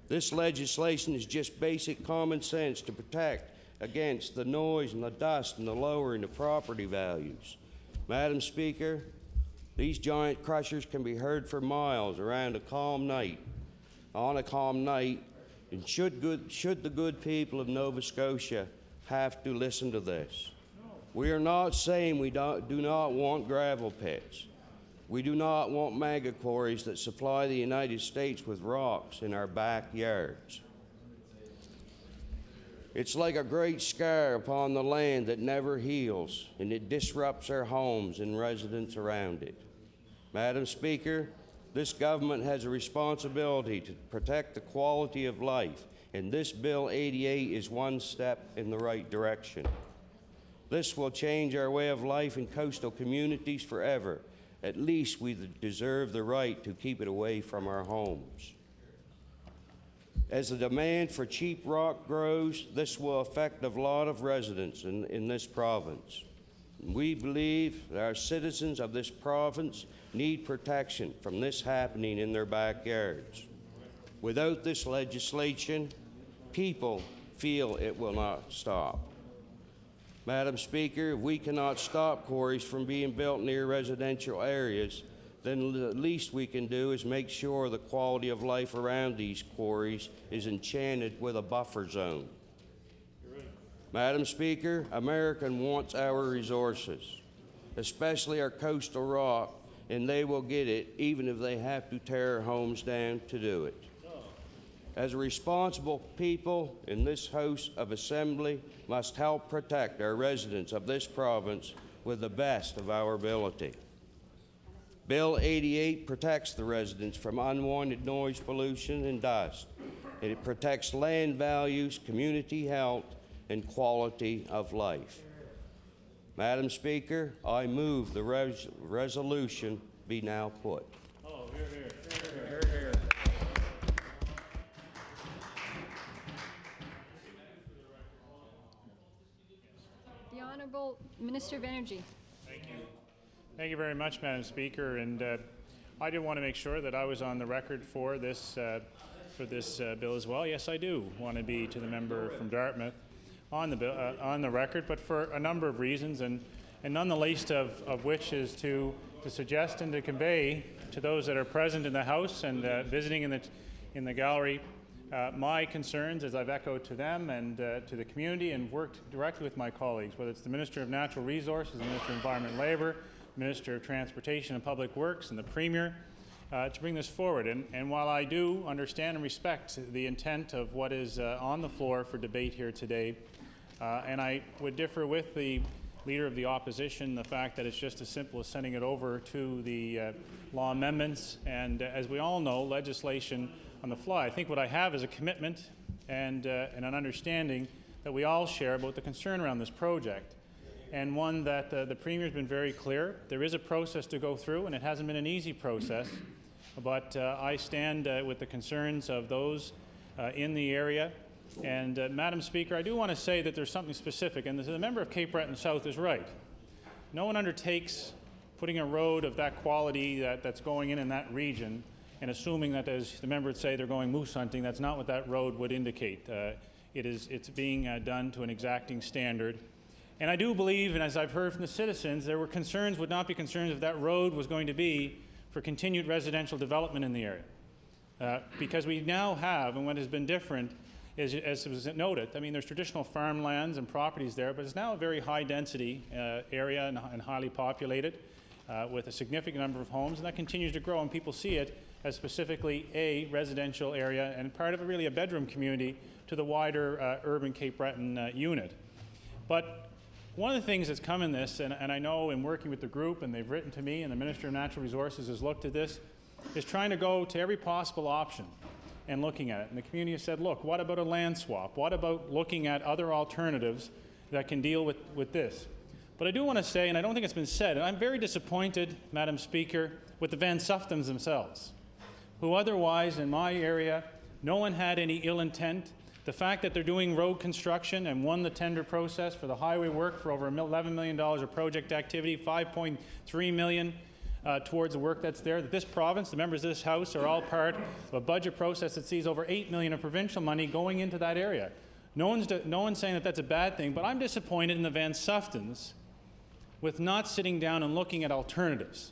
This legislation is just basic common sense to protect against the noise and the dust and the lowering of property values. Madam Speaker, these giant crushers can be heard for miles around a calm night, on a calm night, and should the good people of Nova Scotia have to listen to this. We are not saying we do not want gravel pits. We do not want maggot quarries that supply the United States with rocks in our backyards. It's like a great scar upon the land that never heals, and it disrupts our homes and residents around it. Madam Speaker, this government has a responsibility to protect the quality of life, and this Bill 88 is one step in the right direction. This will change our way of life in coastal communities forever. At least we deserve the right to keep it away from our homes. As the demand for cheap rock grows, this will affect a lot of residents in this province. We believe that our citizens of this province need protection from this happening in their backyards. Without this legislation, people feel it will not stop. Madam Speaker, if we cannot stop quarries from being built near residential areas, then the least we can do is make sure the quality of life around these quarries is enchanted with a buffer zone. Madam Speaker, America wants our resources, especially our coastal rock, and they will get it even if they have to tear our homes down to do it. As a responsible people in this House of Assembly must help protect our residents of this province with the best of our ability. Bill 88 protects the residents from unwanted noise pollution and dust. And it protects land values, community health, and quality of life. Madam Speaker, I move the resolution be now put. Oh, hear, hear. Hear, hear. The Honourable Minister of Energy. Thank you. Thank you very much, Madam Speaker. And I did want to make sure that I was on the record for this bill as well. Yes, I do want to be to the member from Dartmouth on the bill, on the record, but for a number of reasons, and none the least of which is to suggest and to convey to those that are present in the House and visiting in the gallery my concerns, as I've echoed to them and to the community, and worked directly with my colleagues, whether it's the Minister of Natural Resources, the Minister of Environment and Labour, Minister of Transportation and Public Works, and the Premier, to bring this forward. And while I do understand and respect the intent of what is on the floor for debate here today, and I would differ with the Leader of the Opposition, the fact that it's just as simple as sending it over to the law amendments, and as we all know, legislation on the fly. I think what I have is a commitment and an understanding that we all share about the concern around this project, and one that the Premier has been very clear. There is a process to go through, and it hasn't been an easy process, but I stand with the concerns of those in the area. And Madam Speaker, I do want to say that there's something specific, and the member of Cape Breton South is right. No one undertakes putting a road of that quality that's going in that region and assuming that, as the member would say, they're going moose hunting. That's not what that road would indicate. It's being done to an exacting standard. And I do believe, and as I've heard from the citizens, there were concerns, would not be concerns if that road was going to be for continued residential development in the area. Because we now have, and what has been different, is, as was noted, I mean, there's traditional farmlands and properties there, but it's now a very high-density area and highly populated with a significant number of homes, and that continues to grow, and people see it as specifically a residential area and part of really a bedroom community to the wider urban Cape Breton unit. But one of the things that's come in this, and I know in working with the group, and they've written to me, and the Minister of Natural Resources has looked at this, is trying to go to every possible option and looking at it. And the community has said, look, what about a land swap? What about looking at other alternatives that can deal with this? But I do want to say, and I don't think it's been said, and I'm very disappointed, Madam Speaker, with the Van Suftens themselves, who otherwise, in my area, no one had any ill intent. The fact that they're doing road construction and won the tender process for the highway work for over $11 million of project activity, $5.3 million towards the work that's there, that this province, the members of this House, are all part of a budget process that sees over $8 million of provincial money going into that area. No one's saying that that's a bad thing, but I'm disappointed in the Van Suftens with not sitting down and looking at alternatives.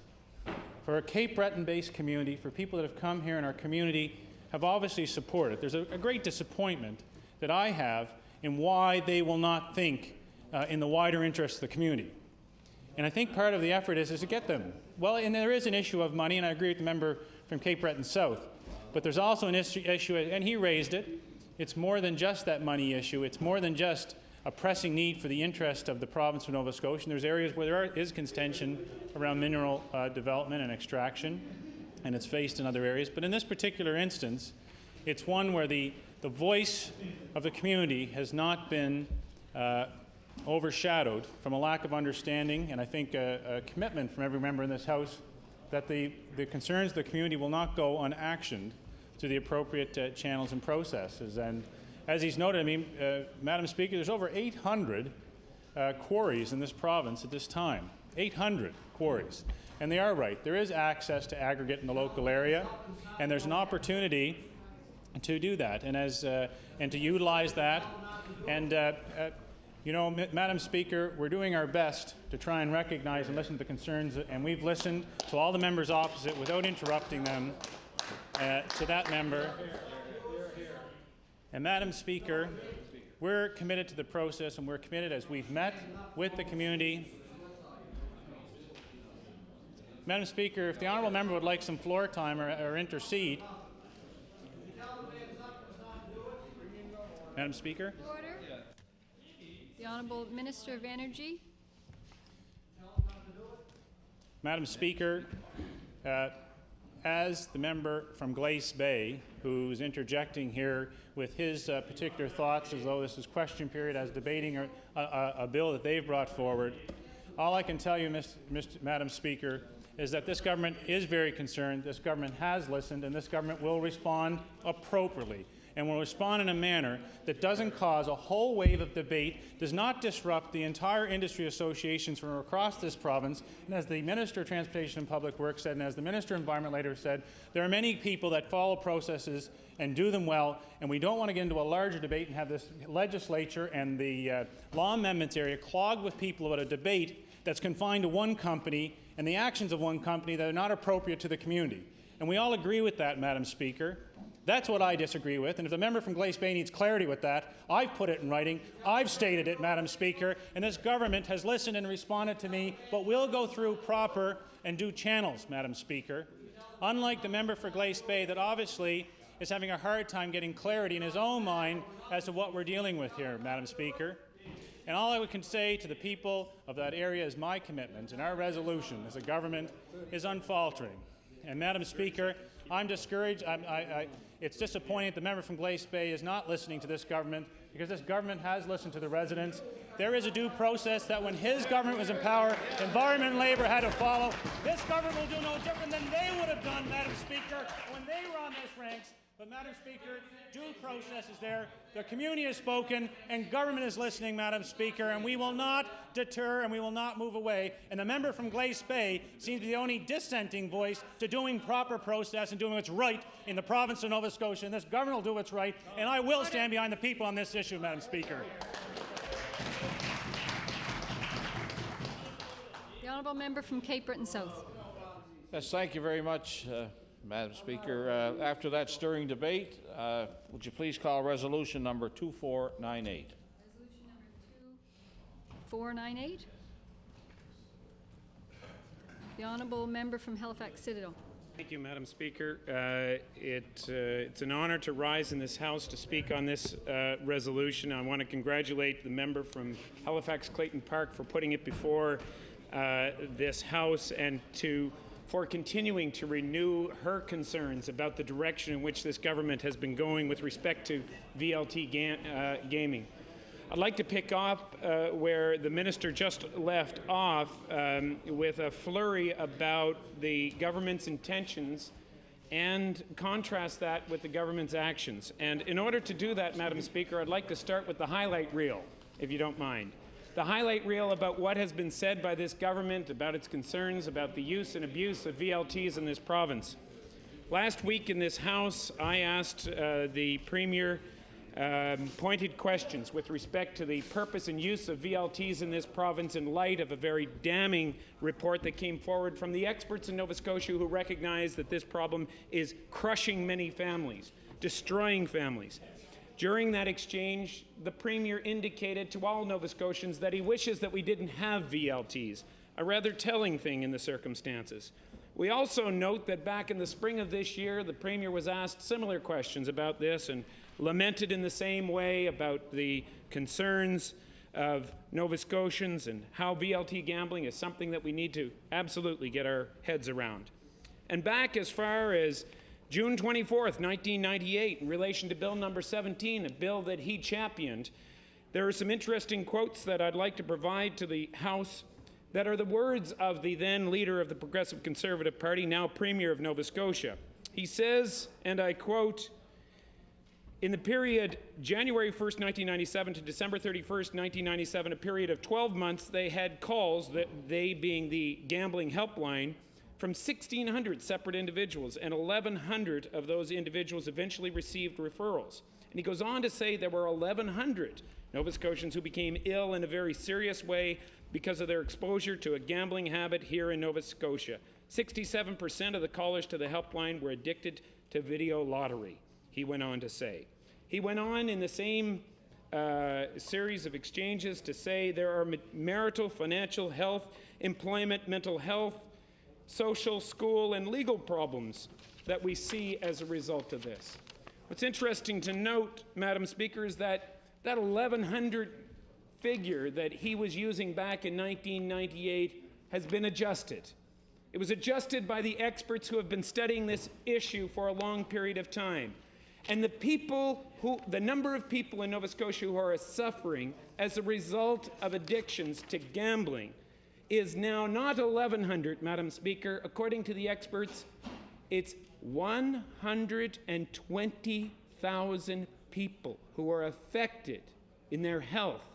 For a Cape Breton-based community, for people that have come here in our community, have obviously supported. There's a great disappointment that I have in why they will not think in the wider interest of the community. And I think part of the effort is to get them. Well, and there is an issue of money, and I agree with the member from Cape Breton South, but there's also an issue, and he raised it. It's more than just that money issue. It's more than just a pressing need for the interest of the province of Nova Scotia. And there's areas where there is contention around mineral development and extraction, and it's faced in other areas. But in this particular instance, it's one where the voice of the community has not been overshadowed from a lack of understanding, and I think a commitment from every member in this House that the concerns of the community will not go unactioned through the appropriate channels and processes. And as he's noted, I mean, Madam Speaker, there's over 800 quarries in this province at this time. 800 quarries. And they are right. There is access to aggregate in the local area, and there's an opportunity to do that and to utilize that. And you know, Madam Speaker, we're doing our best to try and recognize and listen to the concerns, and we've listened to all the members opposite without interrupting them, to that member. And Madam Speaker, we're committed to the process, and we're committed as we've met with the community. Madam Speaker, if the honourable member would like some floor time or intercede. Madam Speaker. Order. The Honourable Minister of Energy. Madam Speaker, as the member from Glace Bay, who's interjecting here with his particular thoughts as though this is question period as debating a bill that they've brought forward, all I can tell you, Madam Speaker, is that this government is very concerned, this government has listened, and this government will respond appropriately, and will respond in a manner that doesn't cause a whole wave of debate, does not disrupt the entire industry associations from across this province. And as the Minister of Transportation and Public Works said, and as the Minister of Environment later said, there are many people that follow processes and do them well, and we don't want to get into a larger debate and have this legislature and the law amendments area clogged with people about a debate that's confined to one company and the actions of one company that are not appropriate to the community. And we all agree with that, Madam Speaker. That's what I disagree with, and if the member from Glace Bay needs clarity with that, I've put it in writing, I've stated it, Madam Speaker, and this government has listened and responded to me, but will go through proper and due channels, Madam Speaker. Unlike the member for Glace Bay that obviously is having a hard time getting clarity in his own mind as to what we're dealing with here, Madam Speaker. And all I can say to the people of that area is my commitment and our resolution as a government is unfaltering. And Madam Speaker, I'm discouraged. It's disappointing that the member from Glace Bay is not listening to this government, because this government has listened to the residents. There is a due process that when his government was in power, Environment and Labour had to follow. This government will do no different than they would have done, Madam Speaker, when they were on this ranks. But, Madam Speaker, due process is there. The community has spoken, and government is listening, Madam Speaker, and we will not deter and we will not move away. And the member from Glace Bay seems to be the only dissenting voice to doing proper process and doing what's right in the province of Nova Scotia. And this government will do what's right, and I will stand behind the people on this issue, Madam Speaker. The honourable member from Cape Breton South. Yes, thank you very much, Madam Speaker. After that stirring debate, would you please call resolution number 2498? Resolution number 2498. The honourable member from Halifax Citadel. Thank you, Madam Speaker. It's an honor to rise in this House to speak on this resolution. I want to congratulate the member from Halifax Clayton Park for putting it before this House and for continuing to renew her concerns about the direction in which this government has been going with respect to VLT gaming. I'd like to pick up where the minister just left off with a flurry about the government's intentions and contrast that with the government's actions. And in order to do that, Madam Speaker, I'd like to start with the highlight reel, if you don't mind. The highlight reel about what has been said by this government, about its concerns, about the use and abuse of VLTs in this province. Last week in this House, I asked the Premier pointed questions with respect to the purpose and use of VLTs in this province in light of a very damning report that came forward from the experts in Nova Scotia who recognize that this problem is crushing many families, destroying families. During that exchange, the Premier indicated to all Nova Scotians that he wishes that we didn't have VLTs, a rather telling thing in the circumstances. We also note that back in the spring of this year, the Premier was asked similar questions about this and lamented in the same way about the concerns of Nova Scotians and how VLT gambling is something that we need to absolutely get our heads around. And back as far as June 24th, 1998, in relation to Bill number 17, a bill that he championed, there are some interesting quotes that I'd like to provide to the House that are the words of the then leader of the Progressive Conservative Party, now Premier of Nova Scotia. He says, and I quote, "In the period January 1st, 1997 to December 31st, 1997, a period of 12 months, they had calls, that they being the gambling helpline, from 1,600 separate individuals, and 1,100 of those individuals eventually received referrals." And he goes on to say there were 1,100 Nova Scotians who became ill in a very serious way because of their exposure to a gambling habit here in Nova Scotia. 67% of the callers to the helpline were addicted to video lottery, he went on to say. He went on in the same series of exchanges to say there are marital, financial, health, employment, mental health, social, school, and legal problems that we see as a result of this. What's interesting to note, Madam Speaker, is that 1,100 figure that he was using back in 1998 has been adjusted. It was adjusted by the experts who have been studying this issue for a long period of time. And the number of people in Nova Scotia who are suffering as a result of addictions to gambling is now not 1,100, Madam Speaker. According to the experts, it's 120,000 people who are affected in their health,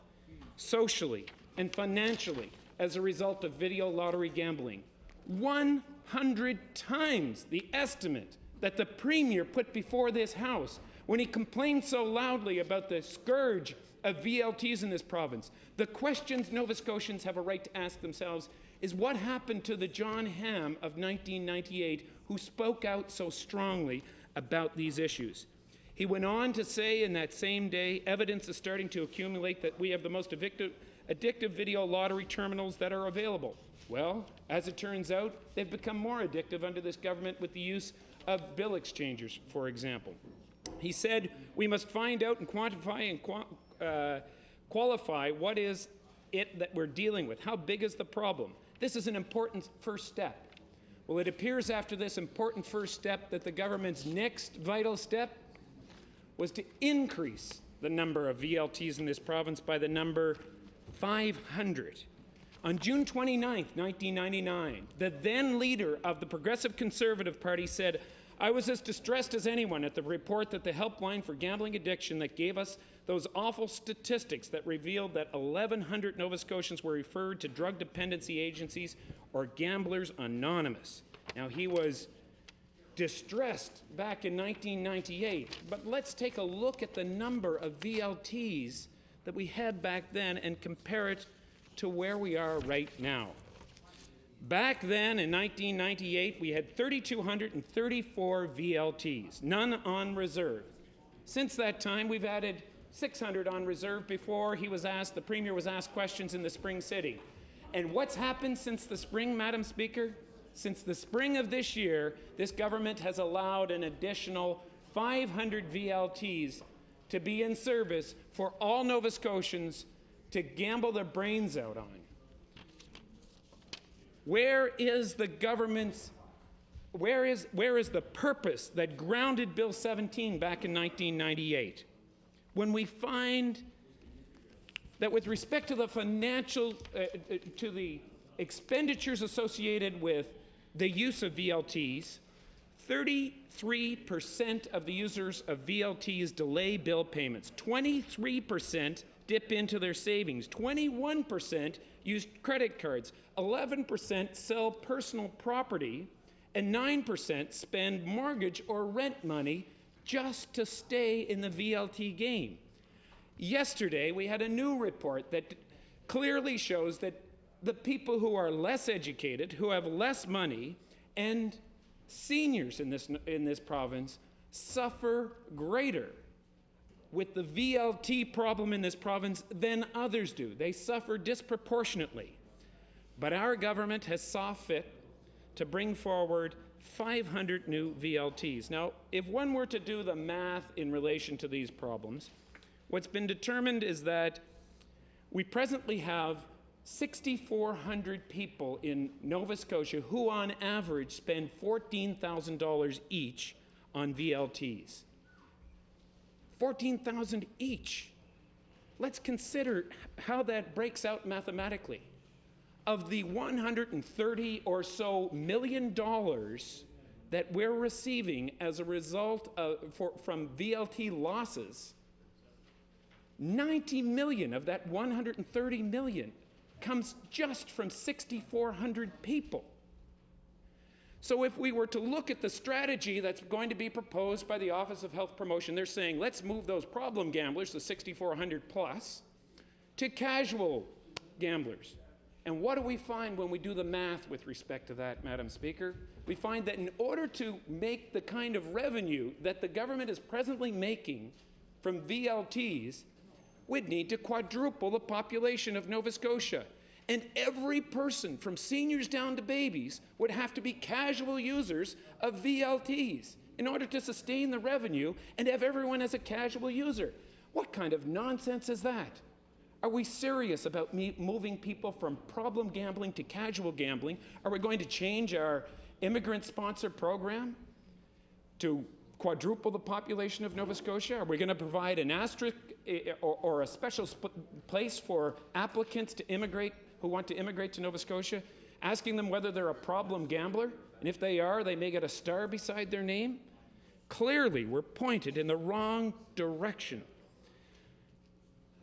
socially, and financially as a result of video lottery gambling. 100 times the estimate that the Premier put before this House when he complained so loudly about the scourge of VLTs in this province. The questions Nova Scotians have a right to ask themselves is what happened to the John Hamm of 1998 who spoke out so strongly about these issues. He went on to say in that same day, evidence is starting to accumulate that we have the most addictive video lottery terminals that are available. Well, as it turns out, they've become more addictive under this government with the use of bill exchangers, for example. He said we must find out and quantify and qualify what is it that we're dealing with. How big is the problem? This is an important first step. Well, it appears after this important first step that the government's next vital step was to increase the number of VLTs in this province by the number 500. On June 29, 1999, the then leader of the Progressive Conservative Party said, "I was as distressed as anyone at the report that the helpline for gambling addiction that gave us those awful statistics that revealed that 1,100 Nova Scotians were referred to drug dependency agencies or Gamblers Anonymous." Now, he was distressed back in 1998, but let's take a look at the number of VLTs that we had back then and compare it to where we are right now. Back then, in 1998, we had 3,234 VLTs, none on reserve. Since that time, we've added 600 on reserve before the Premier was asked questions in the spring sitting. And what's happened since the spring, Madam Speaker? Since the spring of this year, this government has allowed an additional 500 VLTs to be in service for all Nova Scotians to gamble their brains out on. Where is the purpose that grounded Bill 17 back in 1998? When we find that with respect to the to the expenditures associated with the use of VLTs, 33% of the users of VLTs delay bill payments, 23% dip into their savings, 21% use credit cards, 11% sell personal property, and 9% spend mortgage or rent money just to stay in the VLT game. Yesterday, we had a new report that clearly shows that the people who are less educated, who have less money, and seniors in this province suffer greater with the VLT problem in this province than others do. They suffer disproportionately. But our government has saw fit to bring forward 500 new VLTs. Now, if one were to do the math in relation to these problems, what's been determined is that we presently have 6,400 people in Nova Scotia who on average spend $14,000 each on VLTs. 14,000 each. Let's consider how that breaks out mathematically. Of the $130 or so million that we're receiving as a result from VLT losses, 90 million of that 130 million comes just from 6,400 people. So if we were to look at the strategy that's going to be proposed by the Office of Health Promotion, they're saying, let's move those problem gamblers, the 6,400 plus, to casual gamblers. And what do we find when we do the math with respect to that, Madam Speaker? We find that in order to make the kind of revenue that the government is presently making from VLTs, we'd need to quadruple the population of Nova Scotia. And every person, from seniors down to babies, would have to be casual users of VLTs in order to sustain the revenue and have everyone as a casual user. What kind of nonsense is that? Are we serious about moving people from problem gambling to casual gambling? Are we going to change our immigrant-sponsored program to quadruple the population of Nova Scotia? Are we going to provide an asterisk or a special place for applicants to immigrate who want to immigrate to Nova Scotia, asking them whether they're a problem gambler? And if they are, they may get a star beside their name? Clearly, we're pointed in the wrong direction.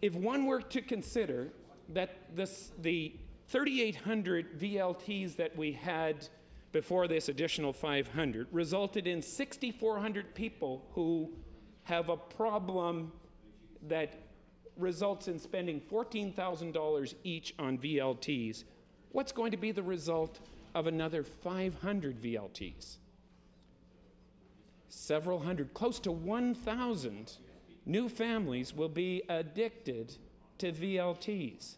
If one were to consider that the 3,800 VLTs that we had before this additional 500 resulted in 6,400 people who have a problem that results in spending $14,000 each on VLTs, what's going to be the result of another 500 VLTs? Several hundred, close to 1,000 new families will be addicted to VLTs.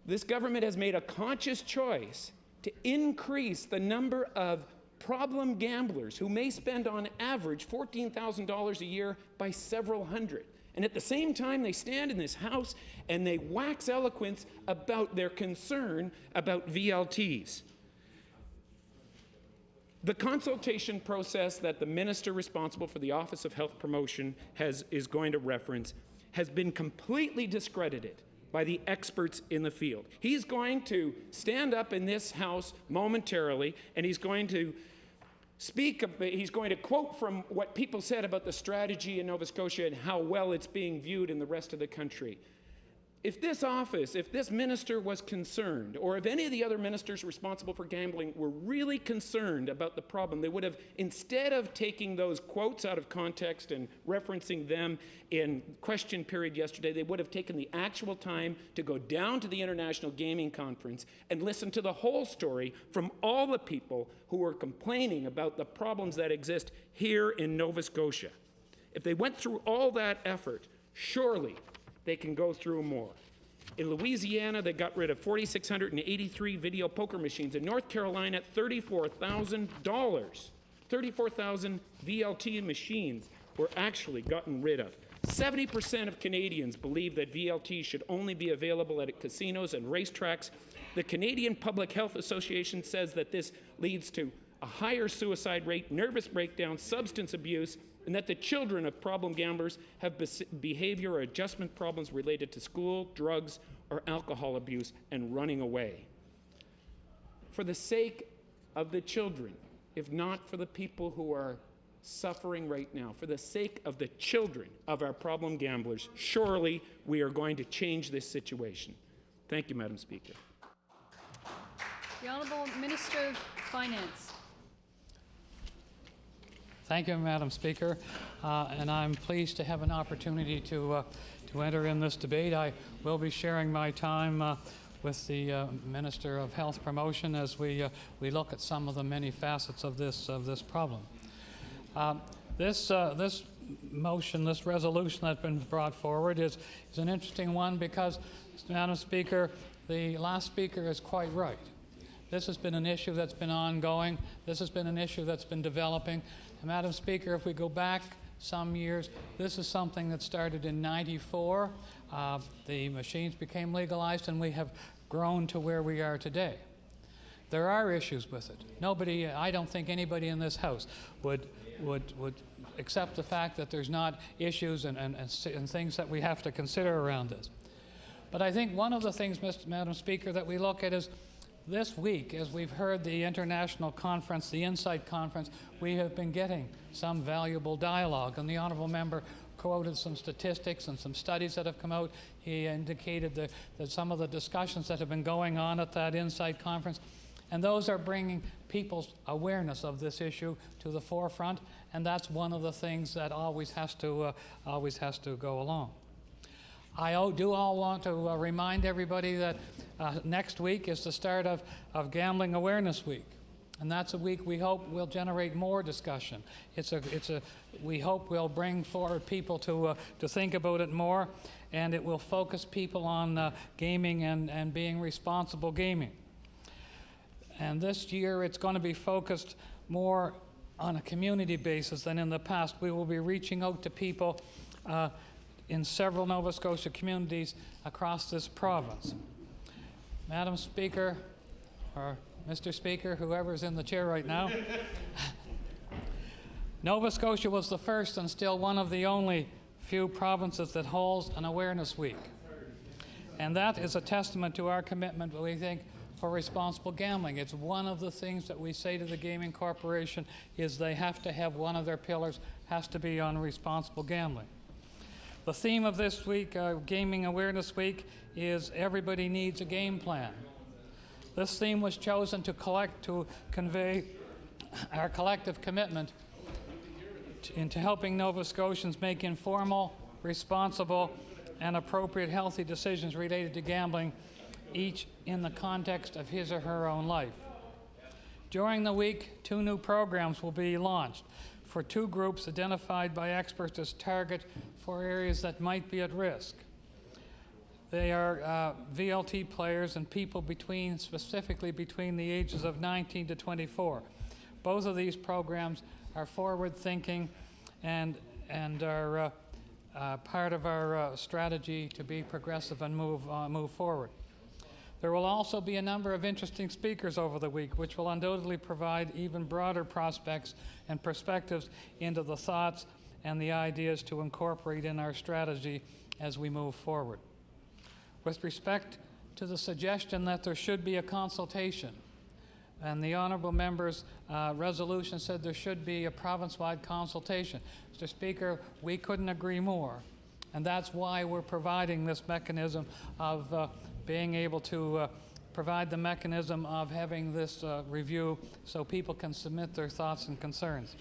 This government has made a conscious choice to increase the number of problem gamblers who may spend on average $14,000 a year by several hundred. And at the same time, they stand in this House and they wax eloquence about their concern about VLTs. The consultation process that the minister responsible for the Office of Health Promotion is going to reference has been completely discredited by the experts in the field. He's going to stand up in this House momentarily and he's going to quote from what people said about the strategy in Nova Scotia and how well it's being viewed in the rest of the country. If this minister was concerned, or if any of the other ministers responsible for gambling were really concerned about the problem, they would have, instead of taking those quotes out of context and referencing them in question period yesterday, they would have taken the actual time to go down to the International Gaming Conference and listen to the whole story from all the people who are complaining about the problems that exist here in Nova Scotia. If they went through all that effort, surely they can go through more. In Louisiana, they got rid of 4,683 video poker machines. In North Carolina, $34,000. 34,000 VLT machines were actually gotten rid of. 70% of Canadians believe that VLT should only be available at casinos and racetracks. The Canadian Public Health Association says that this leads to a higher suicide rate, nervous breakdown, substance abuse, and that the children of problem gamblers have behavior or adjustment problems related to school, drugs, or alcohol abuse, and running away. For the sake of the children, if not for the people who are suffering right now, for the sake of the children of our problem gamblers, surely we are going to change this situation. Thank you, Madam Speaker. The Honourable Minister of Finance. Thank you, Madam Speaker, and I'm pleased to have an opportunity to enter in this debate. I will be sharing my time with the Minister of Health Promotion as we look at some of the many facets of this problem. This motion, this resolution that's been brought forward is an interesting one because, Madam Speaker, the last speaker is quite right. This has been an issue that's been ongoing. This has been an issue that's been developing. And Madam Speaker, if we go back some years, this is something that started in '94. The machines became legalized and we have grown to where we are today. There are issues with it. I don't think anybody in this House would accept the fact that there's not issues and things that we have to consider around this. But I think one of the things, Madam Speaker, that we look at is this week, as we've heard the international conference, the Insight Conference, we have been getting some valuable dialogue. And the honourable member quoted some statistics and some studies that have come out. He indicated that some of the discussions that have been going on at that Insight Conference, and those are bringing people's awareness of this issue to the forefront, and that's one of the things that always has to go along. I do all want to remind everybody that next week is the start of Gambling Awareness Week. And that's a week we hope will generate more discussion. We hope will bring forward people to think about it more, and it will focus people on gaming and being responsible gaming. And this year it's going to be focused more on a community basis than in the past. We will be reaching out to people in several Nova Scotia communities across this province. Madam Speaker, or Mr. Speaker, whoever's in the chair right now, Nova Scotia was the first and still one of the only few provinces that holds an awareness week. And that is a testament to our commitment, we think, for responsible gambling. It's one of the things that we say to the Gaming Corporation is they have to have one of their pillars has to be on responsible gambling. The theme of this week, Gaming Awareness Week, is Everybody Needs a Game Plan. This theme was chosen to convey our collective commitment into helping Nova Scotians make informal, responsible, and appropriate healthy decisions related to gambling, each in the context of his or her own life. During the week, 2 new programs will be launched for 2 groups identified by experts as target for areas that might be at risk. They are VLT players and people specifically between the ages of 19 to 24. Both of these programs are forward-thinking and are part of our strategy to be progressive and move forward. There will also be a number of interesting speakers over the week, which will undoubtedly provide even broader prospects and perspectives into the thoughts and the ideas to incorporate in our strategy as we move forward. With respect to the suggestion that there should be a consultation, and the honourable member's resolution said there should be a province-wide consultation. Mr. Speaker, we couldn't agree more, and that's why we're providing this mechanism of being able to provide the mechanism of having this review so people can submit their thoughts and concerns.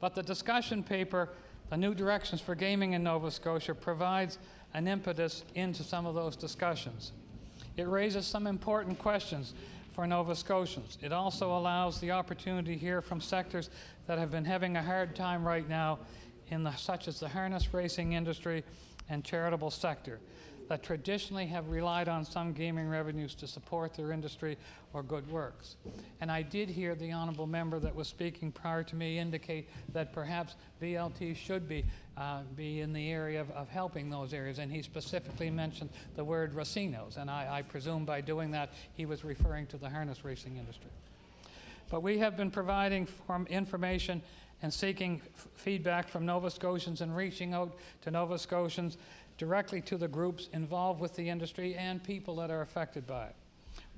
But the discussion paper, the New Directions for Gaming in Nova Scotia, provides an impetus into some of those discussions. It raises some important questions for Nova Scotians. It also allows the opportunity to hear from sectors that have been having a hard time right now, such as the harness racing industry and charitable sector, that traditionally have relied on some gaming revenues to support their industry or good works. And I did hear the honourable member that was speaking prior to me indicate that perhaps VLT should be in the area of helping those areas, and he specifically mentioned the word racinos, and I presume by doing that he was referring to the harness racing industry. But we have been providing information and seeking feedback from Nova Scotians and reaching out to Nova Scotians directly to the groups involved with the industry and people that are affected by it.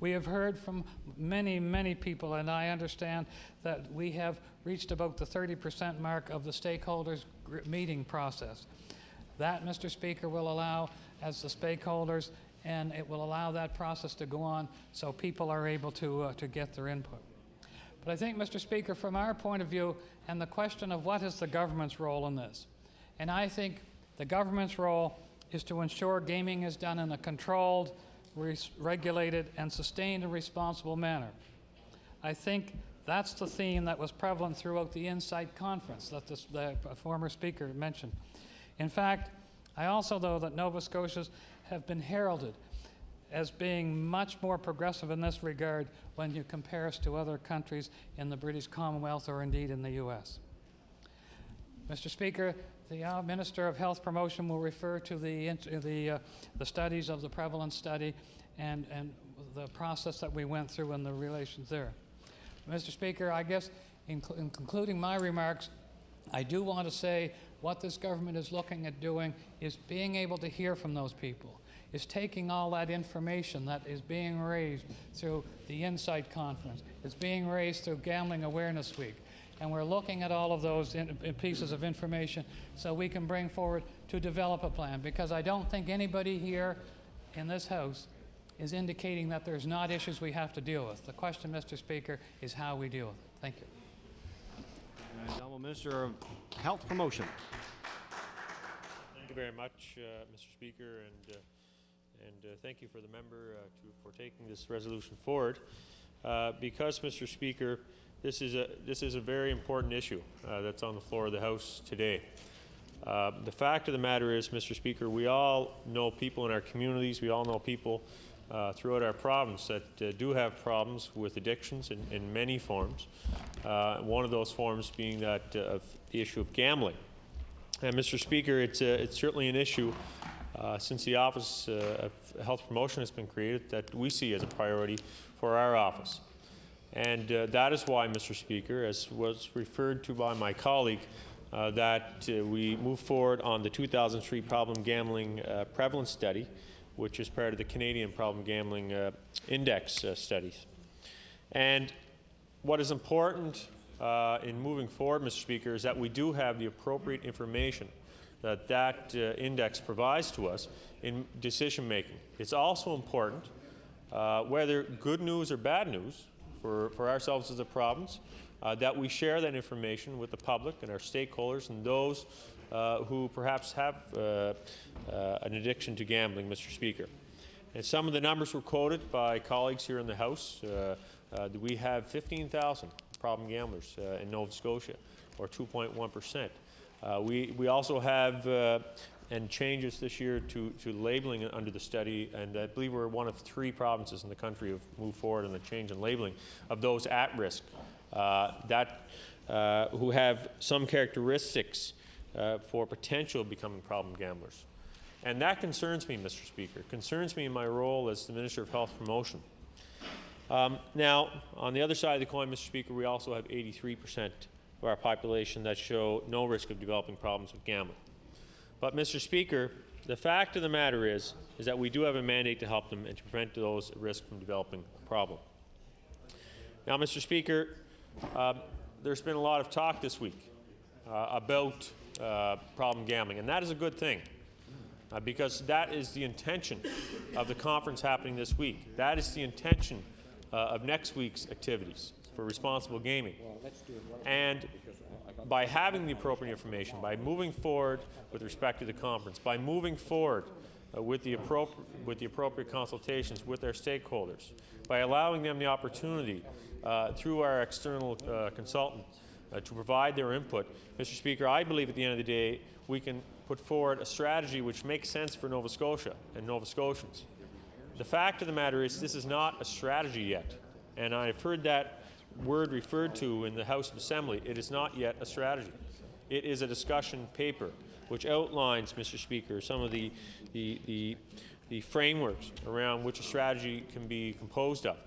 We have heard from many, many people, and I understand that we have reached about the 30% mark of the stakeholders meeting process. That, Mr. Speaker, will allow, as the stakeholders, and it will allow that process to go on so people are able to get their input. But I think, Mr. Speaker, from our point of view, and the question of what is the government's role in this, and I think the government's role is to ensure gaming is done in a controlled, regulated, and sustained and responsible manner. I think that's the theme that was prevalent throughout the Insight Conference that the former speaker mentioned. In fact, I also know that Nova Scotians have been heralded as being much more progressive in this regard when you compare us to other countries in the British Commonwealth or indeed in the U.S. Mr. Speaker, the Minister of Health Promotion will refer to the studies of the prevalence study and the process that we went through and the relations there. Mr. Speaker, I guess in concluding my remarks, I do want to say what this government is looking at doing is being able to hear from those people, is taking all that information that is being raised through the Insight Conference, it's being raised through Gambling Awareness Week, and we're looking at all of those pieces of information so we can bring forward to develop a plan, because I don't think anybody here in this House is indicating that there's not issues we have to deal with. The question, Mr. Speaker, is how we deal with it. Thank you. Honourable Minister of Health Promotion. Thank you very much, Mr. Speaker, and thank you for the member for taking this resolution forward. Because, Mr. Speaker, this is a very important issue that's on the floor of the House today. The fact of the matter is, Mr. Speaker, we all know people in our communities, we all know people throughout our province that do have problems with addictions in many forms. One of those forms being that of the issue of gambling. And Mr. Speaker, it's certainly an issue since the Office of Health Promotion has been created that we see as a priority for our office. And that is why, Mr. Speaker, as was referred to by my colleague, that we move forward on the 2003 problem gambling prevalence study, which is part of the Canadian Problem Gambling Index studies. And what is important in moving forward, Mr. Speaker, is that we do have the appropriate information that index provides to us in decision making. It's also important, whether good news or bad news for ourselves as a province, that we share that information with the public and our stakeholders and those who perhaps have an addiction to gambling, Mr. Speaker. And some of the numbers were quoted by colleagues here in the House. We have 15,000 problem gamblers in Nova Scotia, or 2.1%. We also have and changes this year to labeling under the study, and I believe we're one of 3 provinces in the country who have moved forward on the change in labeling of those at risk who have some characteristics for potential becoming problem gamblers. And that concerns me, Mr. Speaker. It concerns me in my role as the Minister of Health Promotion. Now, on the other side of the coin, Mr. Speaker, we also have 83% of our population that show no risk of developing problems with gambling. But, Mr. Speaker, the fact of the matter is that we do have a mandate to help them and to prevent those at risk from developing a problem. Now, Mr. Speaker, there's been a lot of talk this week about problem gambling, and that is a good thing. Because that is the intention of the conference happening this week. That is the intention of next week's activities for responsible gaming. And by having the appropriate information, by moving forward with respect to the conference, by moving forward with the appropriate consultations with our stakeholders, by allowing them the opportunity through our external consultant to provide their input, Mr. Speaker, I believe at the end of the day we can put forward a strategy which makes sense for Nova Scotia and Nova Scotians. The fact of the matter is this is not a strategy yet, and I've heard that word referred to in the House of Assembly. It is not yet a strategy. It is a discussion paper which outlines, Mr. Speaker, some of the frameworks around which a strategy can be composed of.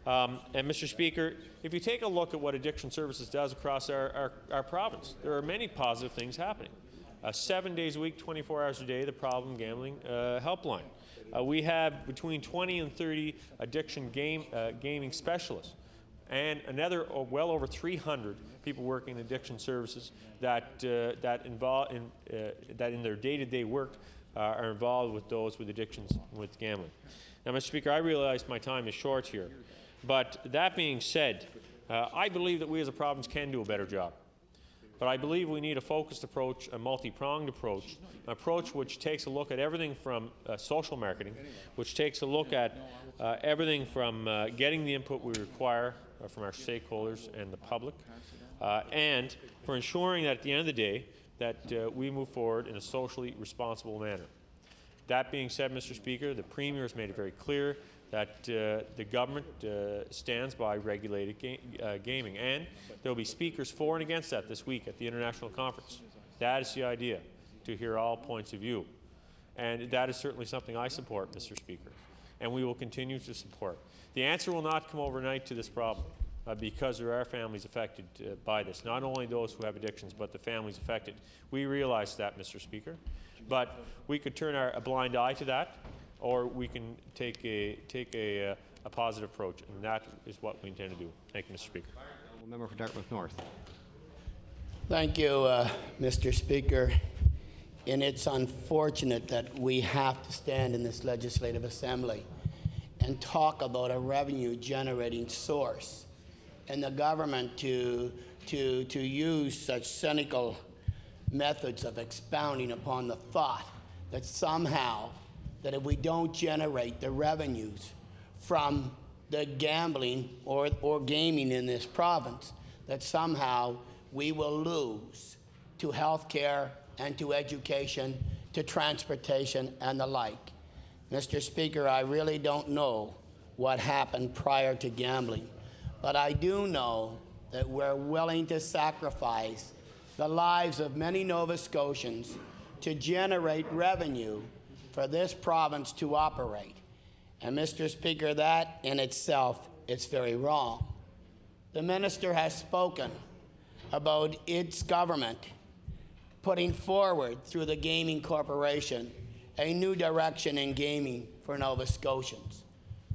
And Mr. Speaker, if you take a look at what Addiction Services does across our province, there are many positive things happening. 7 days a week, 24 hours a day, the problem gambling helpline. We have between 20 and 30 addiction gaming specialists, and another well over 300 people working in addiction services that in their day-to-day work are involved with those with addictions with gambling. Now, Mr. Speaker, I realize my time is short here, but that being said, I believe that we as a province can do a better job. But I believe we need a focused approach, a multi-pronged approach, an approach which takes a look at everything from social marketing, which takes a look at everything from getting the input we require from our stakeholders and the public, and for ensuring that at the end of the day that we move forward in a socially responsible manner. That being said, Mr. Speaker, the Premier has made it very clear that the government stands by regulated gaming, and there will be speakers for and against that this week at the International Conference. That is the idea, to hear all points of view. And that is certainly something I support, Mr. Speaker, and we will continue to support. The answer will not come overnight to this problem because there are families affected by this, not only those who have addictions, but the families affected. We realize that, Mr. Speaker, but we could turn a blind eye to that, or we can take a positive approach, and that is what we intend to do. Thank you, Mr. Speaker. Member for Dartmouth North. Thank you, Mr. Speaker. And it's unfortunate that we have to stand in this legislative assembly and talk about a revenue-generating source, and the government to use such cynical methods of expounding upon the thought that somehow that if we don't generate the revenues from the gambling or gaming in this province, that somehow we will lose to health care and to education, to transportation and the like. Mr. Speaker, I really don't know what happened prior to gambling, but I do know that we're willing to sacrifice the lives of many Nova Scotians to generate revenue for this province to operate. And Mr. Speaker, that in itself is very wrong. The minister has spoken about its government putting forward through the Gaming Corporation a new direction in gaming for Nova Scotians.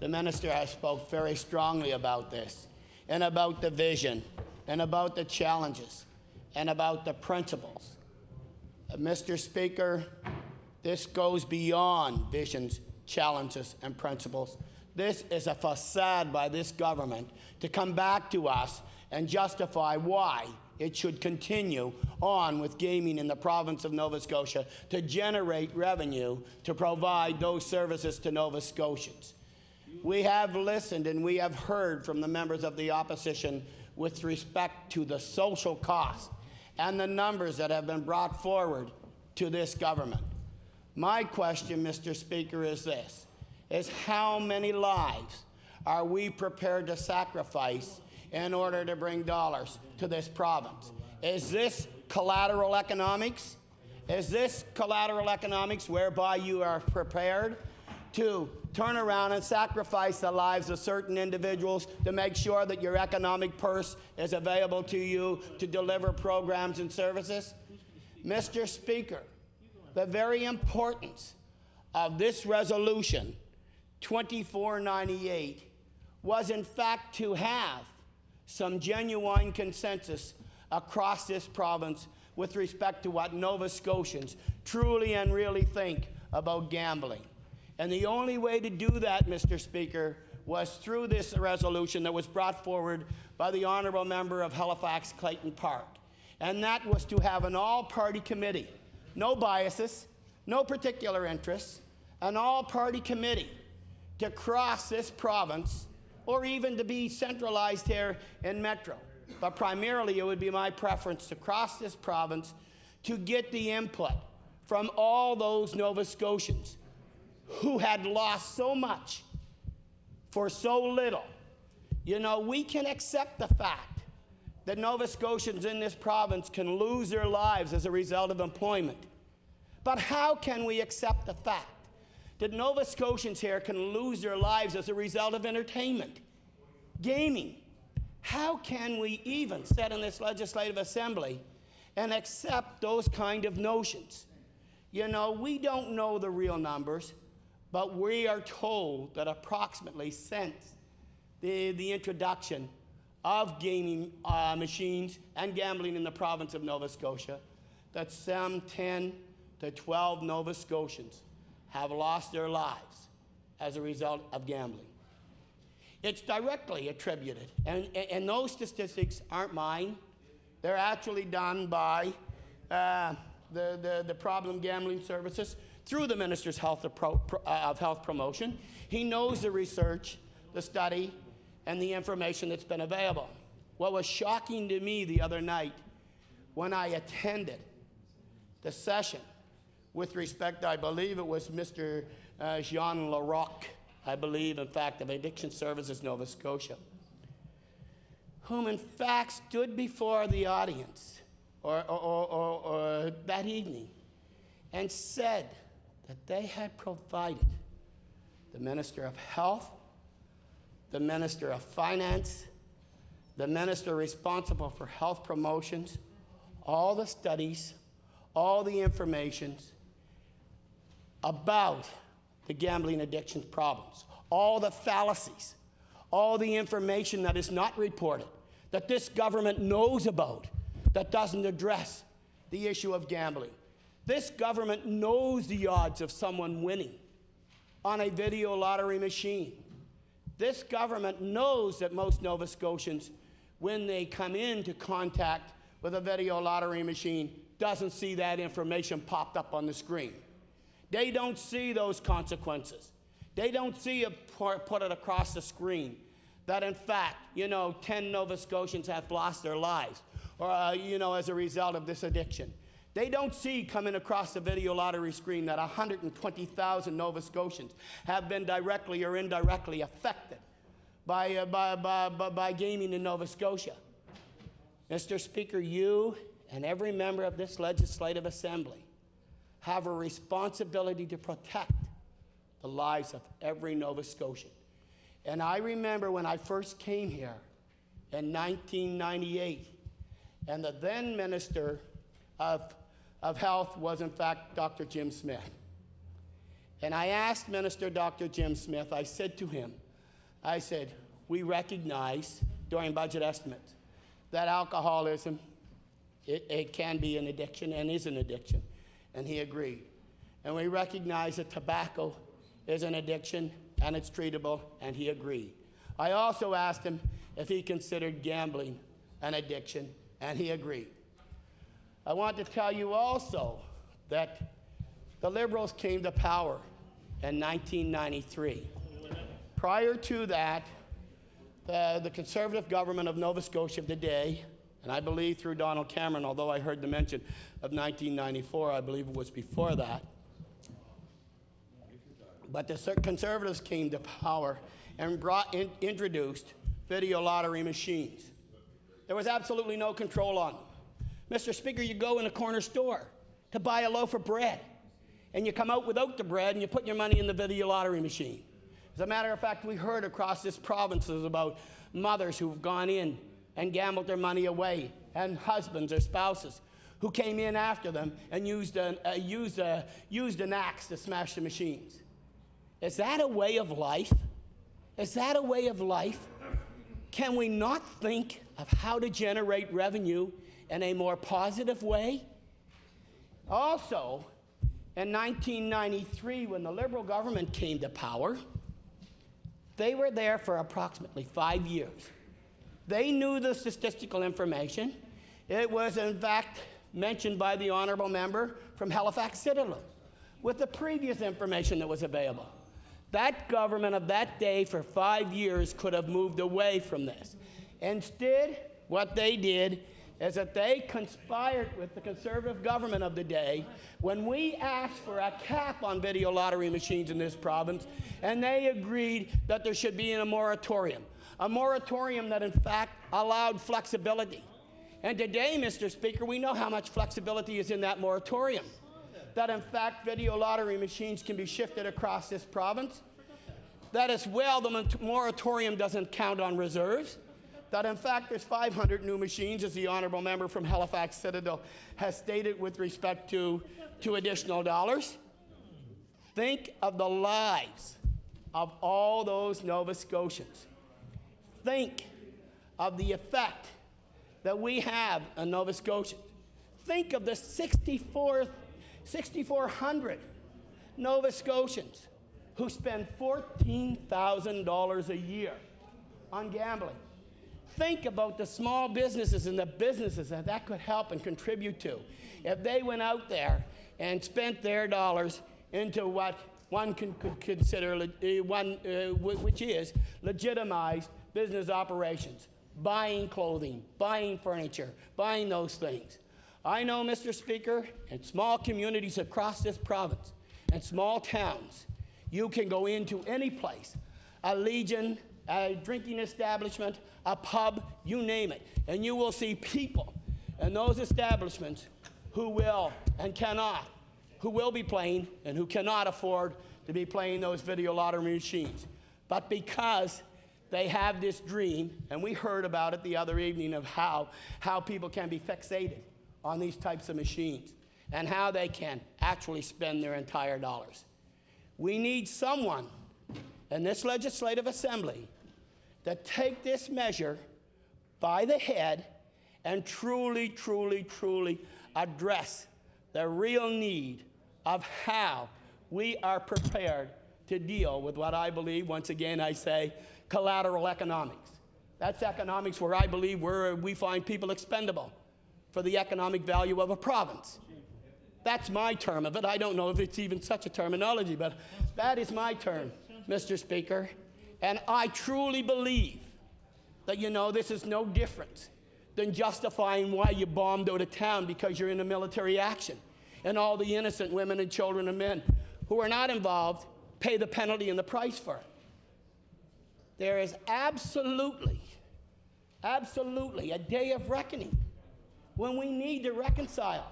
The minister has spoke very strongly about this and about the vision and about the challenges and about the principles. Mr. Speaker, this goes beyond visions, challenges, and principles. This is a facade by this government to come back to us and justify why it should continue on with gaming in the province of Nova Scotia to generate revenue to provide those services to Nova Scotians. We have listened and we have heard from the members of the opposition with respect to the social cost and the numbers that have been brought forward to this government. My question, Mr. Speaker, is this, is how many lives are we prepared to sacrifice in order to bring dollars to this province? Is this collateral economics? Is this collateral economics whereby you are prepared to turn around and sacrifice the lives of certain individuals to make sure that your economic purse is available to you to deliver programs and services? Mr. Speaker, the very importance of this resolution 2498 was in fact to have some genuine consensus across this province with respect to what Nova Scotians truly and really think about gambling. And the only way to do that, Mr. Speaker, was through this resolution that was brought forward by the honourable member of Halifax Clayton Park. And that was to have an all-party committee, no biases, no particular interests, an all-party committee to cross this province, or even to be centralized here in Metro. But primarily it would be my preference to cross this province to get the input from all those Nova Scotians who had lost so much for so little. You know, we can accept the fact that Nova Scotians in this province can lose their lives as a result of employment. But how can we accept the fact that Nova Scotians here can lose their lives as a result of entertainment, gaming? How can we even sit in this Legislative Assembly and accept those kind of notions? You know, we don't know the real numbers, but we are told that approximately since the introduction of gaming machines and gambling in the province of Nova Scotia, that some 10 to 12 Nova Scotians have lost their lives as a result of gambling. It's directly attributed, and those statistics aren't mine. They're actually done by the Problem Gambling Services through the Minister's of Health Promotion. He knows the research, the study, and the information that's been available. What was shocking to me the other night when I attended the session with respect, I believe it was Mr. Jean Larocque, I believe, in fact, of Addiction Services Nova Scotia, whom in fact stood before the audience or that evening and said that they had provided the Minister of Health, the Minister of Finance, the Minister responsible for health promotions, all the studies, all the information about the gambling addiction problems, all the fallacies, all the information that is not reported, that this government knows about, that doesn't address the issue of gambling. This government knows the odds of someone winning on a video lottery machine. This government knows that most Nova Scotians, when they come into contact with a video lottery machine, doesn't see that information popped up on the screen. They don't see those consequences. They don't see it put it across the screen that in fact, 10 Nova Scotians have lost their lives or, as a result of this addiction. They don't see coming across the video lottery screen that 120,000 Nova Scotians have been directly or indirectly affected by gaming in Nova Scotia. Mr. Speaker, you and every member of this legislative assembly have a responsibility to protect the lives of every Nova Scotian. And I remember when I first came here in 1998, and the then Minister of Health was, in fact, Dr. Jim Smith. And I asked Minister Dr. Jim Smith, I said to him, I said, we recognize during budget estimates that alcoholism, it can be an addiction and is an addiction. And he agreed. And we recognize that tobacco is an addiction and it's treatable, and he agreed. I also asked him if he considered gambling an addiction, and he agreed. I want to tell you also that the Liberals came to power in 1993. Prior to that, the Conservative government of Nova Scotia of the day, and I believe through Donald Cameron, although I heard the mention of 1994, I believe it was before that. But the Conservatives came to power and introduced video lottery machines. There was absolutely no control on them. Mr. Speaker, you go in a corner store to buy a loaf of bread, and you come out without the bread and you put your money in the video lottery machine. As a matter of fact, we heard across this province about mothers who've gone in and gambled their money away, and husbands or spouses who came in after them and used an axe to smash the machines. Is that a way of life? Is that a way of life? Can we not think of how to generate revenue in a more positive way? Also, in 1993, when the Liberal government came to power, they were there for approximately 5 years. They knew the statistical information. It was, in fact, mentioned by the honourable member from Halifax Citadel with the previous information that was available. That government of that day for 5 years could have moved away from this. Instead, what they did is that they conspired with the Conservative government of the day when we asked for a cap on video lottery machines in this province, and they agreed that there should be a moratorium that in fact allowed flexibility. And today, Mr. Speaker, we know how much flexibility is in that moratorium. That in fact video lottery machines can be shifted across this province. That as well, the moratorium doesn't count on reserves. That in fact there's 500 new machines, as the honourable member from Halifax Citadel has stated, with respect to additional dollars. Think of the lives of all those Nova Scotians. Think of the effect that we have on Nova Scotians. Think of the 6,400 Nova Scotians who spend $14,000 a year on gambling. Think about the small businesses and the businesses that could help and contribute to if they went out there and spent their dollars into what one could consider which is legitimized business operations, buying clothing, buying furniture, buying those things. I know, Mr. Speaker, in small communities across this province and small towns, you can go into any place, a Legion, a drinking establishment, a pub, you name it, and you will see people in those establishments who will and cannot, who will be playing and who cannot afford to be playing those video lottery machines. But because they have this dream, and we heard about it the other evening of how people can be fixated on these types of machines and how they can actually spend their entire dollars. We need someone in this legislative assembly to take this measure by the head and truly, truly, truly address the real need of how we are prepared to deal with what I believe, once again I say, collateral economics. That's economics where I believe we find people expendable for the economic value of a province. That's my term of it. I don't know if it's even such a terminology, but that is my term, Mr. Speaker. And I truly believe that, this is no different than justifying why you bombed out of town because you're in a military action. And all the innocent women and children and men who are not involved pay the penalty and the price for it. There is absolutely a day of reckoning when we need to reconcile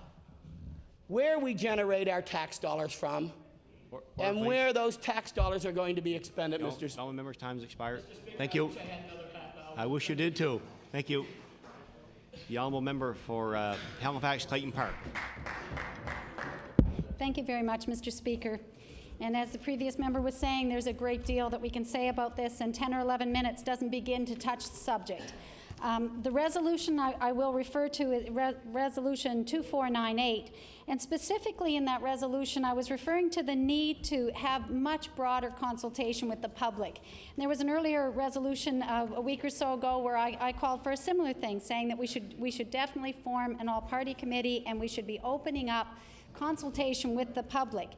where we generate our tax dollars from and please. where those tax dollars are going to be expended, Mr. Speaker. All members' time's expired. Thank you. I wish you did too. Thank you. The honourable member for Halifax Clayton Park. Thank you very much, Mr. Speaker. And as the previous member was saying, there's a great deal that we can say about this, and 10 or 11 minutes doesn't begin to touch the subject. The resolution I will refer to is Resolution 2498, and specifically in that resolution, I was referring to the need to have much broader consultation with the public. And there was an earlier resolution a week or so ago where I called for a similar thing, saying that we should definitely form an all-party committee and we should be opening up consultation with the public.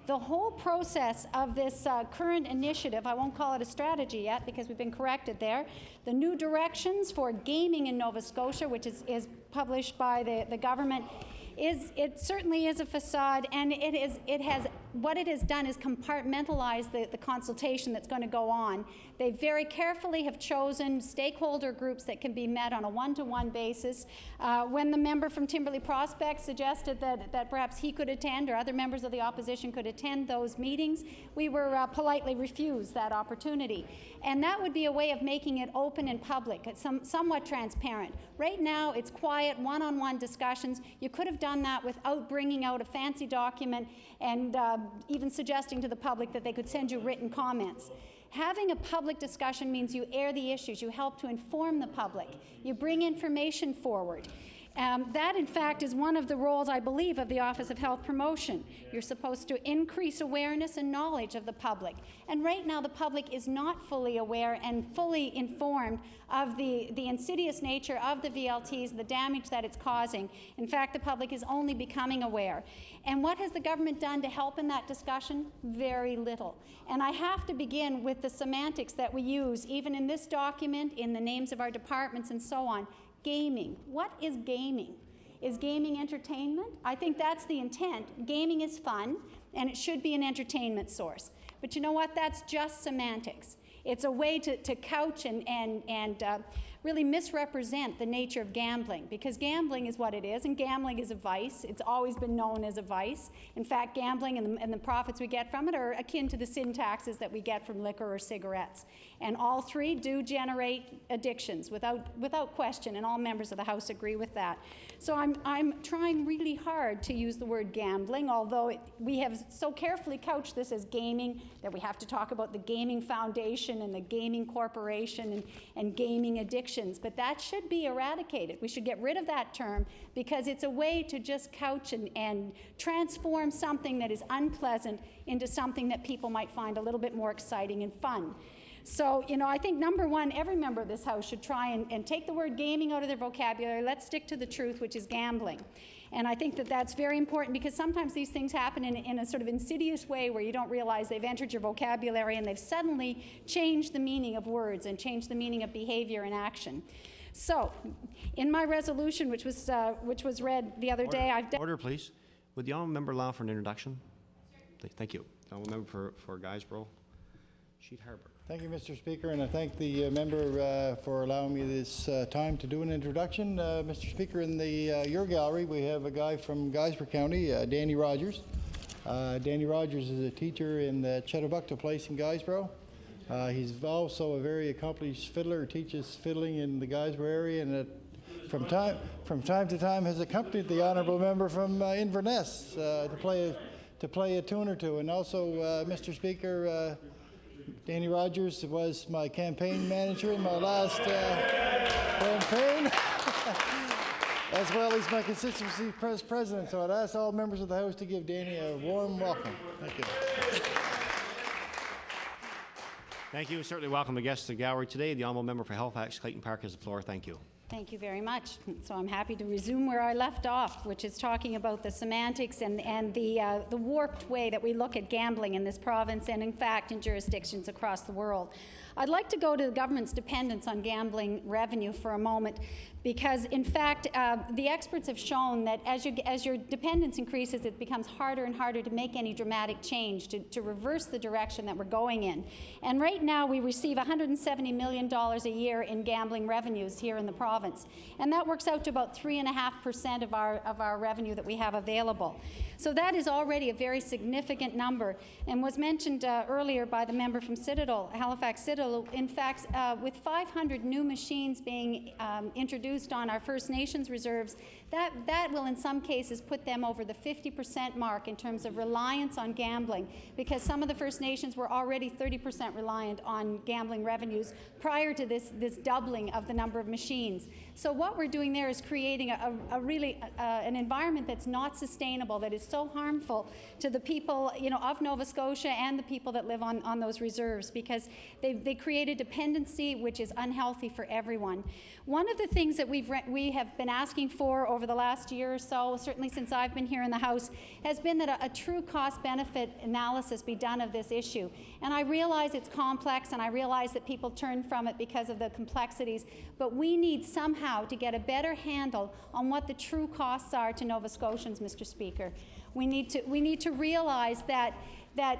The whole process of this current initiative, I won't call it a strategy yet because we've been corrected there, the new directions for gaming in Nova Scotia, which is published by the government, it certainly is a facade, and what it has done is compartmentalize the consultation that's going to go on. They very carefully have chosen stakeholder groups that can be met on a one-to-one basis. When the member from Timberley Prospect suggested that perhaps he could attend or other members of the opposition could attend those meetings, we were politely refused that opportunity. And that would be a way of making it open and public, it's somewhat transparent. Right now, it's quiet, one-on-one discussions. You could have done that without bringing out a fancy document and even suggesting to the public that they could send you written comments. Having a public discussion means you air the issues, you help to inform the public, you bring information forward. That, in fact, is one of the roles, I believe, of the Office of Health Promotion. You're supposed to increase awareness and knowledge of the public. And right now, the public is not fully aware and fully informed of the insidious nature of the VLTs, the damage that it's causing. In fact, the public is only becoming aware. And what has the government done to help in that discussion? Very little. And I have to begin with the semantics that we use, even in this document, in the names of our departments and so on. Gaming. What is gaming? Is gaming entertainment? I think that's the intent. Gaming is fun, and it should be an entertainment source. But you know what? That's just semantics. It's a way to couch and really misrepresent the nature of gambling, because gambling is what it is, and gambling is a vice. It's always been known as a vice. In fact, gambling and the profits we get from it are akin to the sin taxes that we get from liquor or cigarettes. And all three do generate addictions without question, and all members of the House agree with that. So I'm trying really hard to use the word gambling, although we have so carefully couched this as gaming that we have to talk about the Gaming Foundation and the Gaming Corporation and gaming addictions. But that should be eradicated. We should get rid of that term because it's a way to just couch and transform something that is unpleasant into something that people might find a little bit more exciting and fun. So, you know, I think number one, every member of this House should try and take the word gaming out of their vocabulary. Let's stick to the truth, which is gambling. And I think that that's very important because sometimes these things happen in a sort of insidious way where you don't realize they've entered your vocabulary and they've suddenly changed the meaning of words and changed the meaning of behavior and action. So, in my resolution, which was read the other day, Order, please. Would the honourable member allow for an introduction? Thank you. The honourable member for Guysborough, Sheet Harbour. Thank you, Mr. Speaker, and I thank the member for allowing me this time to do an introduction. Mr. Speaker, in your gallery, we have a guy from Guysborough County, Danny Rogers. Danny Rogers is a teacher in the Chedabucta Place in Guysborough. He's also a very accomplished fiddler, teaches fiddling in the Guysborough area, and from time to time has accompanied the honourable member from Inverness to play a tune or two. And also, Mr. Speaker, Danny Rogers was my campaign manager in my last campaign, as well as my constituency president. So I'd ask all members of the House to give Danny a warm welcome. Thank you. Thank you. Certainly welcome the guests to the gallery today. The honourable member for Halifax Clayton Park has the floor. Thank you. Thank you very much. So I'm happy to resume where I left off, which is talking about the semantics and the warped way that we look at gambling in this province and, in fact, in jurisdictions across the world. I'd like to go to the government's dependence on gambling revenue for a moment, because in fact, the experts have shown that as your dependence increases, it becomes harder and harder to make any dramatic change, to reverse the direction that we're going in. And right now, we receive $170 million a year in gambling revenues here in the province. And that works out to about 3.5% of our revenue that we have available. So that is already a very significant number, and was mentioned earlier by the member from Citadel, Halifax Citadel. In fact, with 500 new machines being introduced on our First Nations reserves, that will in some cases put them over the 50% mark in terms of reliance on gambling, because some of the First Nations were already 30% reliant on gambling revenues prior to this doubling of the number of machines. So what we're doing there is creating an environment that's not sustainable, that is so harmful to the people, of Nova Scotia and the people that live on those reserves, because they create a dependency which is unhealthy for everyone. One of the things that we have been asking for over the last year or so, certainly since I've been here in the House, has been that a true cost-benefit analysis be done of this issue. And I realize it's complex, and I realize that people turn from it because of the complexities, but we need somehow to get a better handle on what the true costs are to Nova Scotians, Mr. Speaker. We need to realize that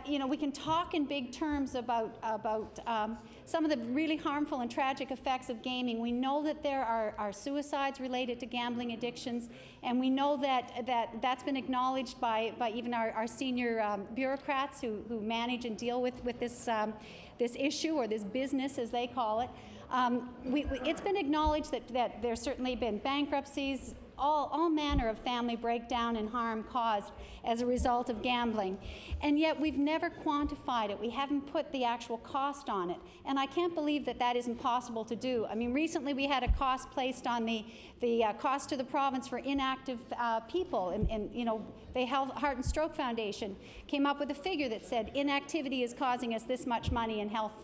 we can talk in big terms about some of the really harmful and tragic effects of gaming. We know that there are suicides related to gambling addictions, and we know that's been acknowledged by even our senior bureaucrats who manage and deal with this issue, or this business as they call it. It's been acknowledged that there's certainly been bankruptcies, all manner of family breakdown and harm caused as a result of gambling. And yet we've never quantified it. We haven't put the actual cost on it. And I can't believe that isn't possible to do. I mean, recently we had a cost placed on the cost to the province for inactive people. And the Heart and Stroke Foundation came up with a figure that said inactivity is causing us this much money in health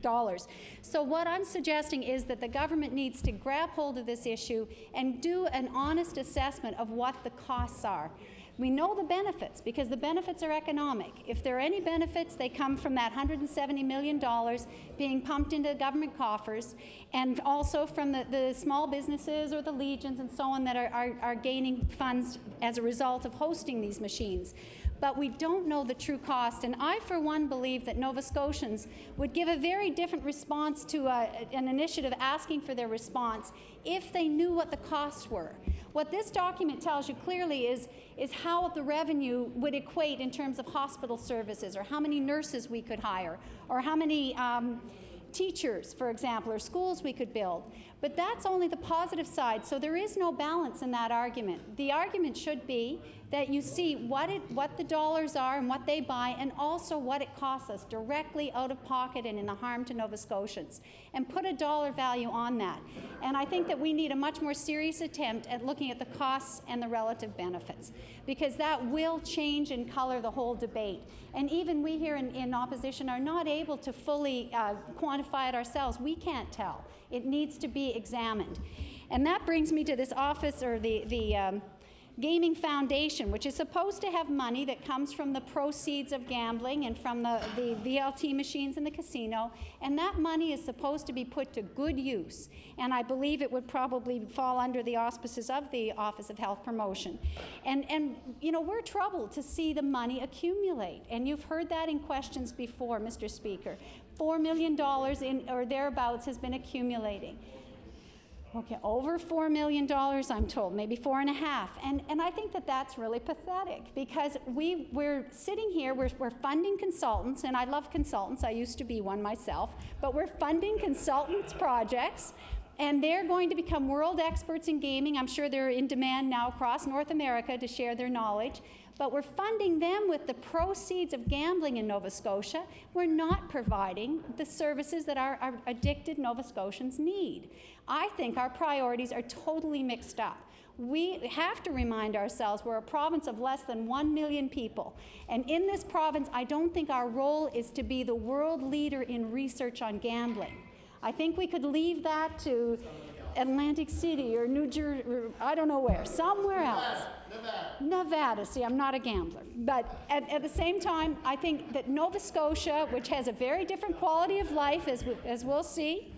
dollars. So what I'm suggesting is that the government needs to grab hold of this issue and do an honest assessment of what the costs are. We know the benefits, because the benefits are economic. If there are any benefits, they come from that $170 million being pumped into the government coffers, and also from the small businesses or the legions and so on that are gaining funds as a result of hosting these machines. But we don't know the true cost, and I, for one, believe that Nova Scotians would give a very different response to an initiative asking for their response if they knew what the costs were. What this document tells you clearly is how the revenue would equate in terms of hospital services, or how many nurses we could hire, or how many teachers, for example, or schools we could build. But that's only the positive side, so there is no balance in that argument. The argument should be that you see what the dollars are and what they buy, and also what it costs us directly out of pocket and in the harm to Nova Scotians, and put a dollar value on that. And I think that we need a much more serious attempt at looking at the costs and the relative benefits, because that will change and color the whole debate. And even we here in opposition are not able to fully quantify it ourselves. We can't tell. It needs to be examined. And that brings me to this office, or the Gaming Foundation, which is supposed to have money that comes from the proceeds of gambling and from the VLT machines in the casino, and that money is supposed to be put to good use. And I believe it would probably fall under the auspices of the Office of Health Promotion. And we're troubled to see the money accumulate, and you've heard that in questions before, Mr. Speaker. $4 million or thereabouts has been accumulating. Okay, over $4 million, I'm told, maybe 4.5. And I think that's really pathetic, because we're sitting here, we're funding consultants, and I love consultants, I used to be one myself, but we're funding consultants' projects, and they're going to become world experts in gaming. I'm sure they're in demand now across North America to share their knowledge. But we're funding them with the proceeds of gambling in Nova Scotia. We're not providing the services that our addicted Nova Scotians need. I think our priorities are totally mixed up. We have to remind ourselves we're a province of less than 1 million people. And in this province, I don't think our role is to be the world leader in research on gambling. I think we could leave that to Atlantic City or New Jersey, I don't know where, somewhere else. Nevada. See, I'm not a gambler. But at the same time, I think that Nova Scotia, which has a very different quality of life, as we'll see,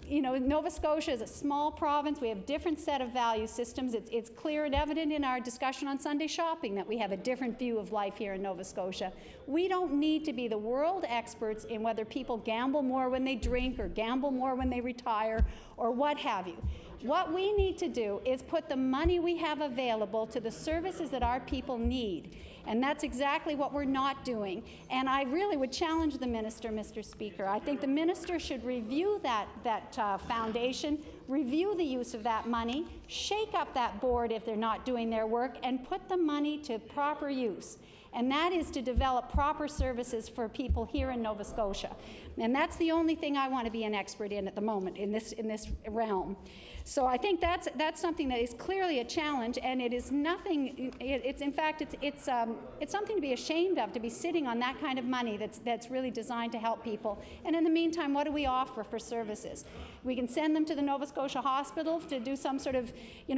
you know, Nova Scotia is a small province. We have a different set of value systems. It's clear and evident in our discussion on Sunday shopping that we have a different view of life here in Nova Scotia. We don't need to be the world experts in whether people gamble more when they drink or gamble more when they retire or what have you. What we need to do is put the money we have available to the services that our people need. And that's exactly what we're not doing. And I really would challenge the minister, Mr. Speaker. I think the minister should review that foundation, review the use of that money, shake up that board if they're not doing their work, and put the money to proper use. And that is to develop proper services for people here in Nova Scotia. And that's the only thing I want to be an expert in at the moment in this realm. So I think that's something that is clearly a challenge, and it is nothing. It's in fact it's something to be ashamed of, to be sitting on that kind of money that's really designed to help people. And in the meantime, what do we offer for services? We can send them to the Nova Scotia Hospital to do some sort of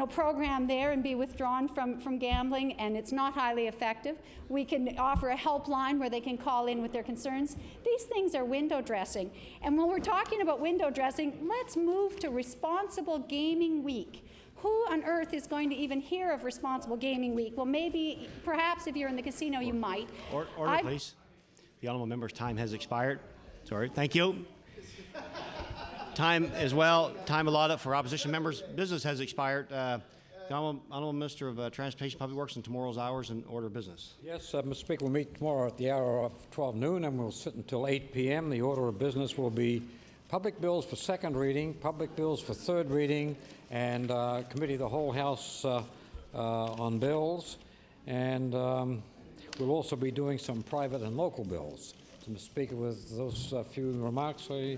program there and be withdrawn from gambling, and it's not highly effective. We can offer a helpline where they can call in with their concerns. These things are window dressing. And when we're talking about window dressing, let's move to Responsible Gaming Week. Who on earth is going to even hear of Responsible Gaming Week? Well, maybe, perhaps if you're in the casino, you might. Order, please. The honourable member's time has expired. Sorry. Thank you. Time as well, time allotted for opposition members' business has expired. The Honourable Minister of Transportation, Public Works, and tomorrow's hours and order of business. Yes, Mr. Speaker, we'll meet tomorrow at the hour of 12 noon, and we'll sit until 8 p.m. The order of business will be public bills for second reading, public bills for third reading, and committee of the whole House on bills. And we'll also be doing some private and local bills. So, Mr. Speaker, with those few remarks, I